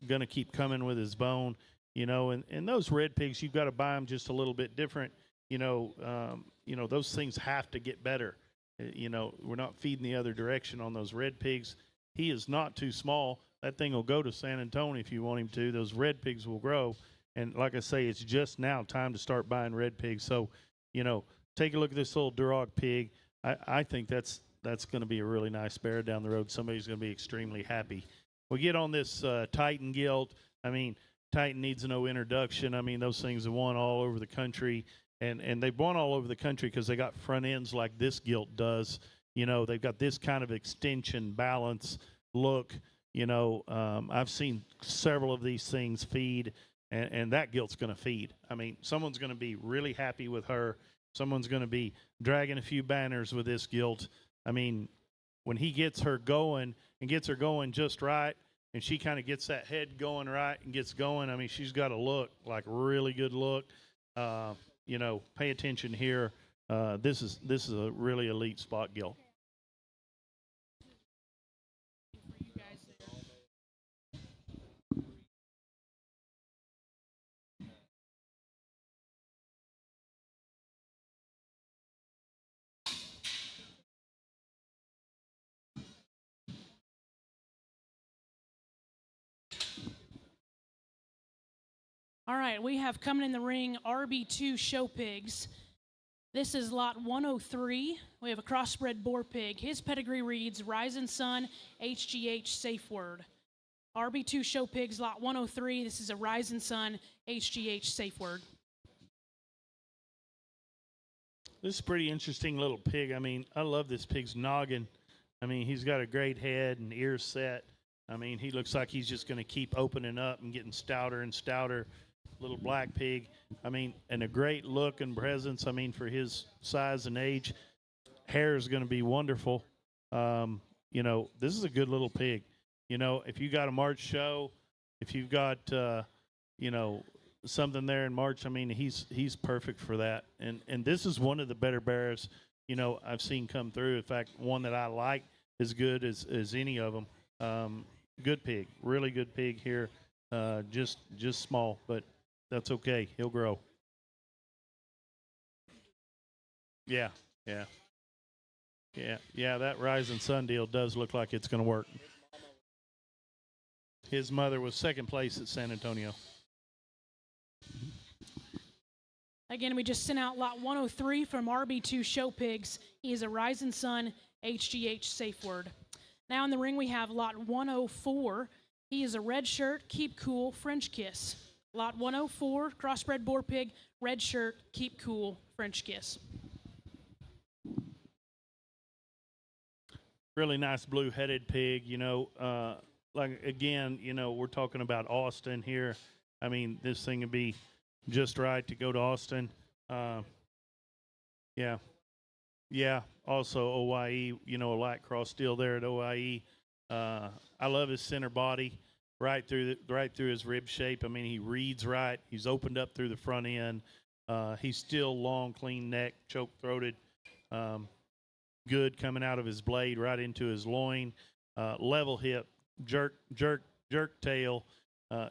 going to keep coming with his bone. You know, and those red pigs, you've got to buy them just a little bit different. You know, those things have to get better. You know, we're not feeding the other direction on those red pigs. He is not too small. That thing will go to San Antonio if you want him to. Those red pigs will grow. And like I say, it's just now time to start buying red pigs. So, you know, take a look at this little Duroc pig. I think that's going to be a really nice bear down the road. Somebody's going to be extremely happy. We get on this Titan gilt. I mean, Titan needs no introduction. I mean, those things have won all over the country. And they've won all over the country because they got front ends like this gilt does. You know, they've got this kind of extension, balance, look. You know, I've seen several of these things feed, and that gilt's going to feed. I mean, someone's going to be really happy with her. Someone's going to be dragging a few banners with this gilt. I mean, when he gets her going and gets her going just right, and she kind of gets that head going right and gets going, I mean, she's got a look, like really good look. You know, pay attention here. This is a really elite spot gill. All right, we have coming in the ring RB2 show pigs. This is lot 103. We have a crossbred boar pig. His pedigree reads Rising Sun, HGH Safe Word. RB2 show pigs, lot 103. This is a Rising Sun, HGH Safe Word. This is a pretty interesting little pig. I mean, I love this pig's noggin. I mean, he's got a great head and ears set. I mean, he looks like he's just going to keep opening up and getting stouter and stouter. Little black pig. I mean, and a great look and presence. I mean, for his size and age, hair is going to be wonderful. You know, this is a good little pig. You know, if you got a March show, if you've got, you know, something there in March, I mean, he's perfect for that. And this is one of the better bears, you know, I've seen come through. In fact, one that I like as good as any of them. Good pig, really good pig here. Just small, but that's okay. He'll grow. Yeah. That Rising Sun deal does look like it's going to work. His mother was second place at San Antonio. Again, we just sent out lot 103 from RB2 show pigs. He is a Rising Sun, HGH Safe Word. Now in the ring we have lot 104. He is a red shirt, keep cool, French kiss. Lot 104, crossbred boar pig, red shirt, keep cool, French kiss. Really nice blue-headed pig, you know. Like, again, you know, we're talking about Austin here. I mean, this thing would be just right to go to Austin. Yeah, also OIE, you know, a light cross steel there at OIE. I love his center body. Right through his rib shape. I mean, he reads right. He's opened up through the front end. He's still long, clean neck, choke-throated. Good coming out of his blade right into his loin. Level hip, jerk tail.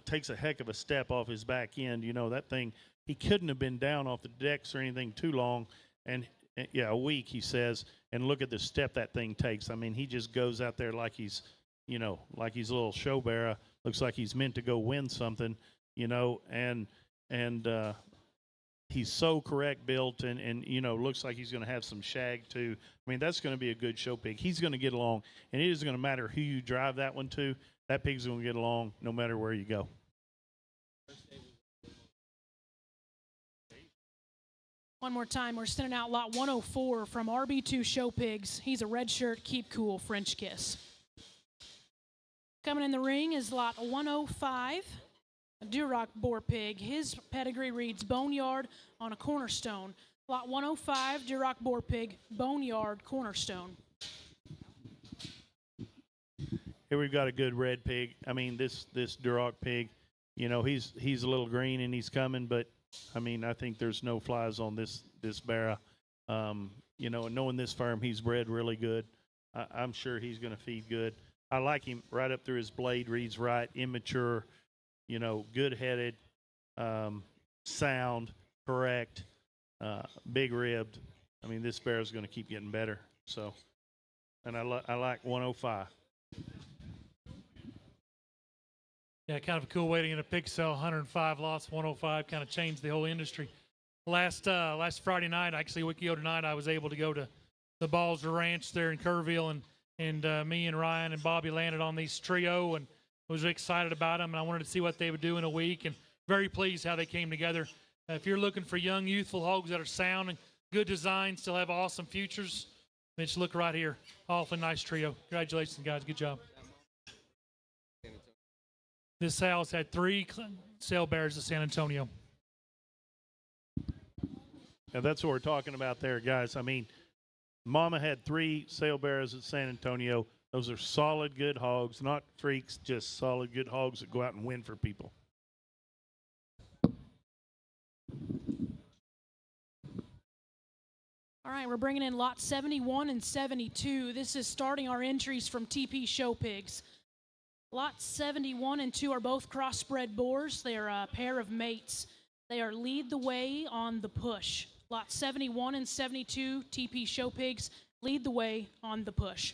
Takes a heck of a step off his back end. You know, that thing, he couldn't have been down off the decks or anything too long. And yeah, a week, he says. And look at the step that thing takes. I mean, he just goes out there like he's, you know, like he's a little show bear. Looks like he's meant to go win something, you know, and he's so correct built and you know, looks like he's going to have some shag too. I mean, that's going to be a good show pig. He's going to get along, and it isn't going to matter who you drive that one to. That pig's going to get along no matter where you go. One more time, we're sending out lot 104 from RB2 show pigs. He's a red shirt, keep cool, French kiss. Coming in the ring is lot 105, a Duroc boar pig. His pedigree reads Boneyard on a cornerstone. Lot 105, Duroc boar pig, Boneyard cornerstone. Here we've got a good red pig. I mean, this Duroc pig, you know, he's a little green and he's coming, but I mean, I think there's no flies on this bear. You know, and knowing this farm, he's bred really good. I'm sure he's going to feed good. I like him right up through his blade, reads right, immature, you know, good-headed, sound, correct, big-ribbed. I mean, this bear is going to keep getting better. So, and I like 105. Yeah, kind of a cool way to get a pig sale. 105 lots, 105, kind of changed the whole industry. Last Friday night, actually a week ago tonight, I was able to go to the Balzer Ranch there in Kerrville, and me and Ryan and Bobby landed on these trio, and was excited about them, and I wanted to see what they would do in a week, and very pleased how they came together. If you're looking for young, youthful hogs that are sound and good design, still have awesome futures, Mitch, look right here. Awfully nice trio. Congratulations, guys. Good job. This house had 3 sale bears at San Antonio. Now, that's what we're talking about there, guys. I mean, Mama had 3 sale bearers at San Antonio. Those are solid, good hogs, not freaks, just solid, good hogs that go out and win for people. All right, we're bringing in lot 71 and 72. This is starting our entries from TP Show Pigs. Lots 71 and 2 are both crossbred boars. They are a pair of mates. They are lead the way on the push. Lot 71 and 72, TP Show Pigs, lead the way on the push.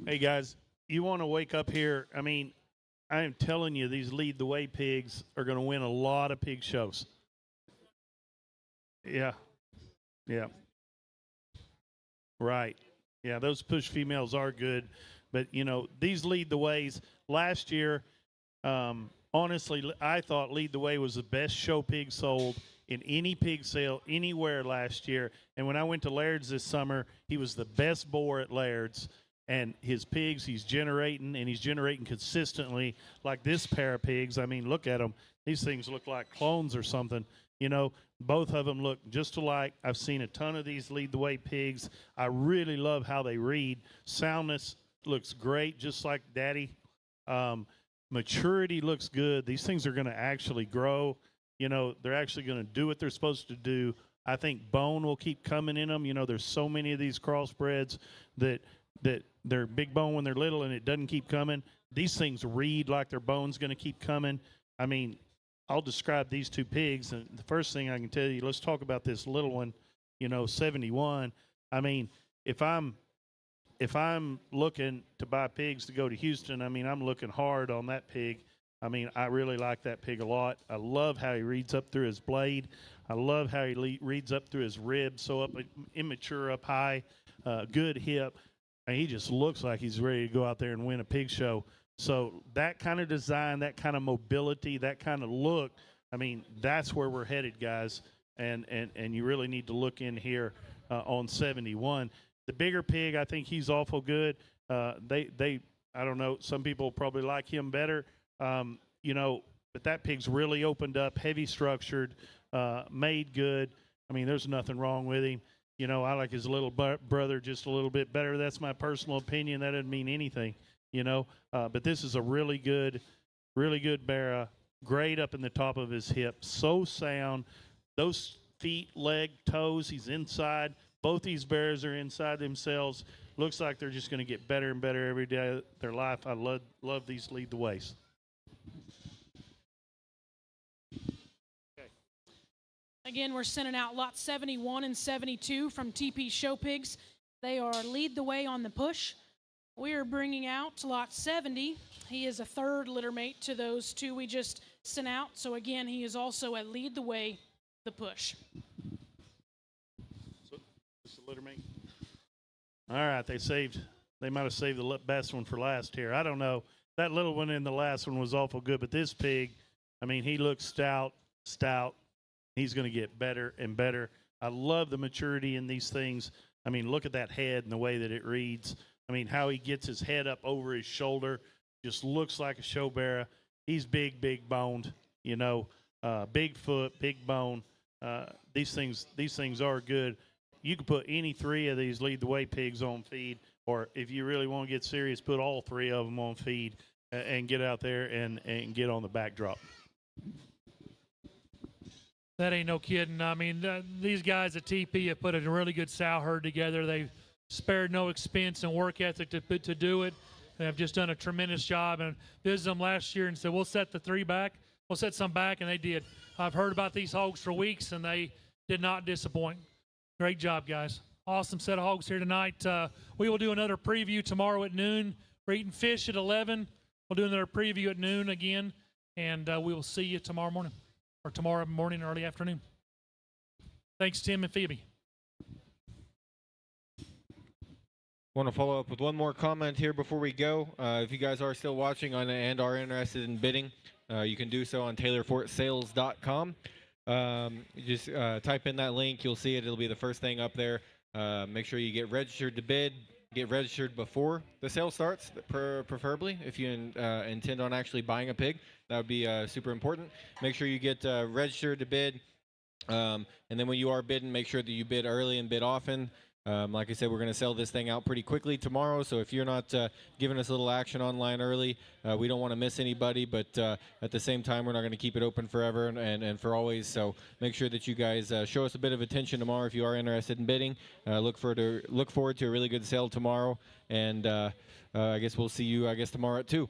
Hey, guys, you want to wake up here. I mean, I am telling you, these lead the way pigs are going to win a lot of pig shows. Yeah. Yeah. Right. Yeah, those push females are good. But, you know, these lead the ways. Last year, honestly, I thought Lead the Way was the best show pig sold in any pig sale anywhere last year. And when I went to Laird's this summer, he was the best boar at Laird's. And his pigs, he's generating, and he's generating consistently like this pair of pigs. I mean, look at them. These things look like clones or something. You know, both of them look just alike. I've seen a ton of these Lead the Way pigs. I really love how they read. Soundness looks great, just like Daddy. Maturity looks good. These things are going to actually grow. You know, they're actually going to do what they're supposed to do. I think bone will keep coming in them. You know, there's so many of these crossbreds that they're big bone when they're little and it doesn't keep coming. These things read like their bone's going to keep coming. I mean, I'll describe these 2 pigs, and the first thing I can tell you, let's talk about this little one, you know, 71. I mean, if I'm looking to buy pigs to go to Houston, I mean, I'm looking hard on that pig. I mean, I really like that pig a lot. I love how he reads up through his blade. I love how he reads up through his ribs, so up immature, up high, good hip. And he just looks like he's ready to go out there and win a pig show. So that kind of design, that kind of mobility, that kind of look, I mean, that's where we're headed, guys. And you really need to look in here on 71. The bigger pig, I think he's awful good. I don't know, some people probably like him better, you know, but that pig's really opened up, heavy structured, made good. I mean, there's nothing wrong with him. You know, I like his little brother just a little bit better. That's my personal opinion. That doesn't mean anything, you know. But this is a really good bear. Great up in the top of his hip. So sound. Those feet, leg, toes, he's inside. Both these bears are inside themselves. Looks like they're just going to get better and better every day of their life. I love these Lead the Ways. Again, we're sending out lots 71 and 72 from TP Show Pigs. They are lead the way on the push. We are bringing out lot 70. He is a third litter mate to those 2 we just sent out. So again, he is also a lead the way, the push. So, just a litter mate. All right, they might have saved the best one for last here. I don't know. That little one in the last one was awful good, but this pig, I mean, he looks stout. He's going to get better and better. I love the maturity in these things. I mean, look at that head and the way that it reads. I mean, how he gets his head up over his shoulder, just looks like a show bearer. He's big boned, you know, big foot, big bone. These things are good. You can put any 3 of these Lead the Way pigs on feed, or if you really want to get serious, put all 3 of them on feed and get out there and get on the backdrop. That ain't no kidding. I mean, these guys at TP have put a really good sow herd together. They've spared no expense and work ethic to do it. They have just done a tremendous job. And visited them last year and said, we'll set the 3 back. We'll set some back, and they did. I've heard about these hogs for weeks, and they did not disappoint. Great job, guys. Awesome set of hogs here tonight. We will do another preview tomorrow at noon. We're eating fish at 11. We'll do another preview at noon again, and we will see you tomorrow morning. Or tomorrow morning, early afternoon. Thanks, Tim and Phoebe. Want to follow up with one more comment here before we go. If you guys are still watching and are interested in bidding, you can do so on TaylorFortSales.com. Just type in that link. You'll see it. It'll be the first thing up there. Make sure you get registered to bid. Get registered before the sale starts, preferably, if you intend on actually buying a pig. That would be super important. Make sure you get registered to bid. And then when you are bidding, make sure that you bid early and bid often. Like I said, we're going to sell this thing out pretty quickly tomorrow. So if you're not giving us a little action online early, we don't want to miss anybody. But at the same time, we're not going to keep it open forever and for always. So make sure that you guys show us a bit of attention tomorrow if you are interested in bidding. Look forward to a really good sale tomorrow. And I guess we'll see you, tomorrow at 2.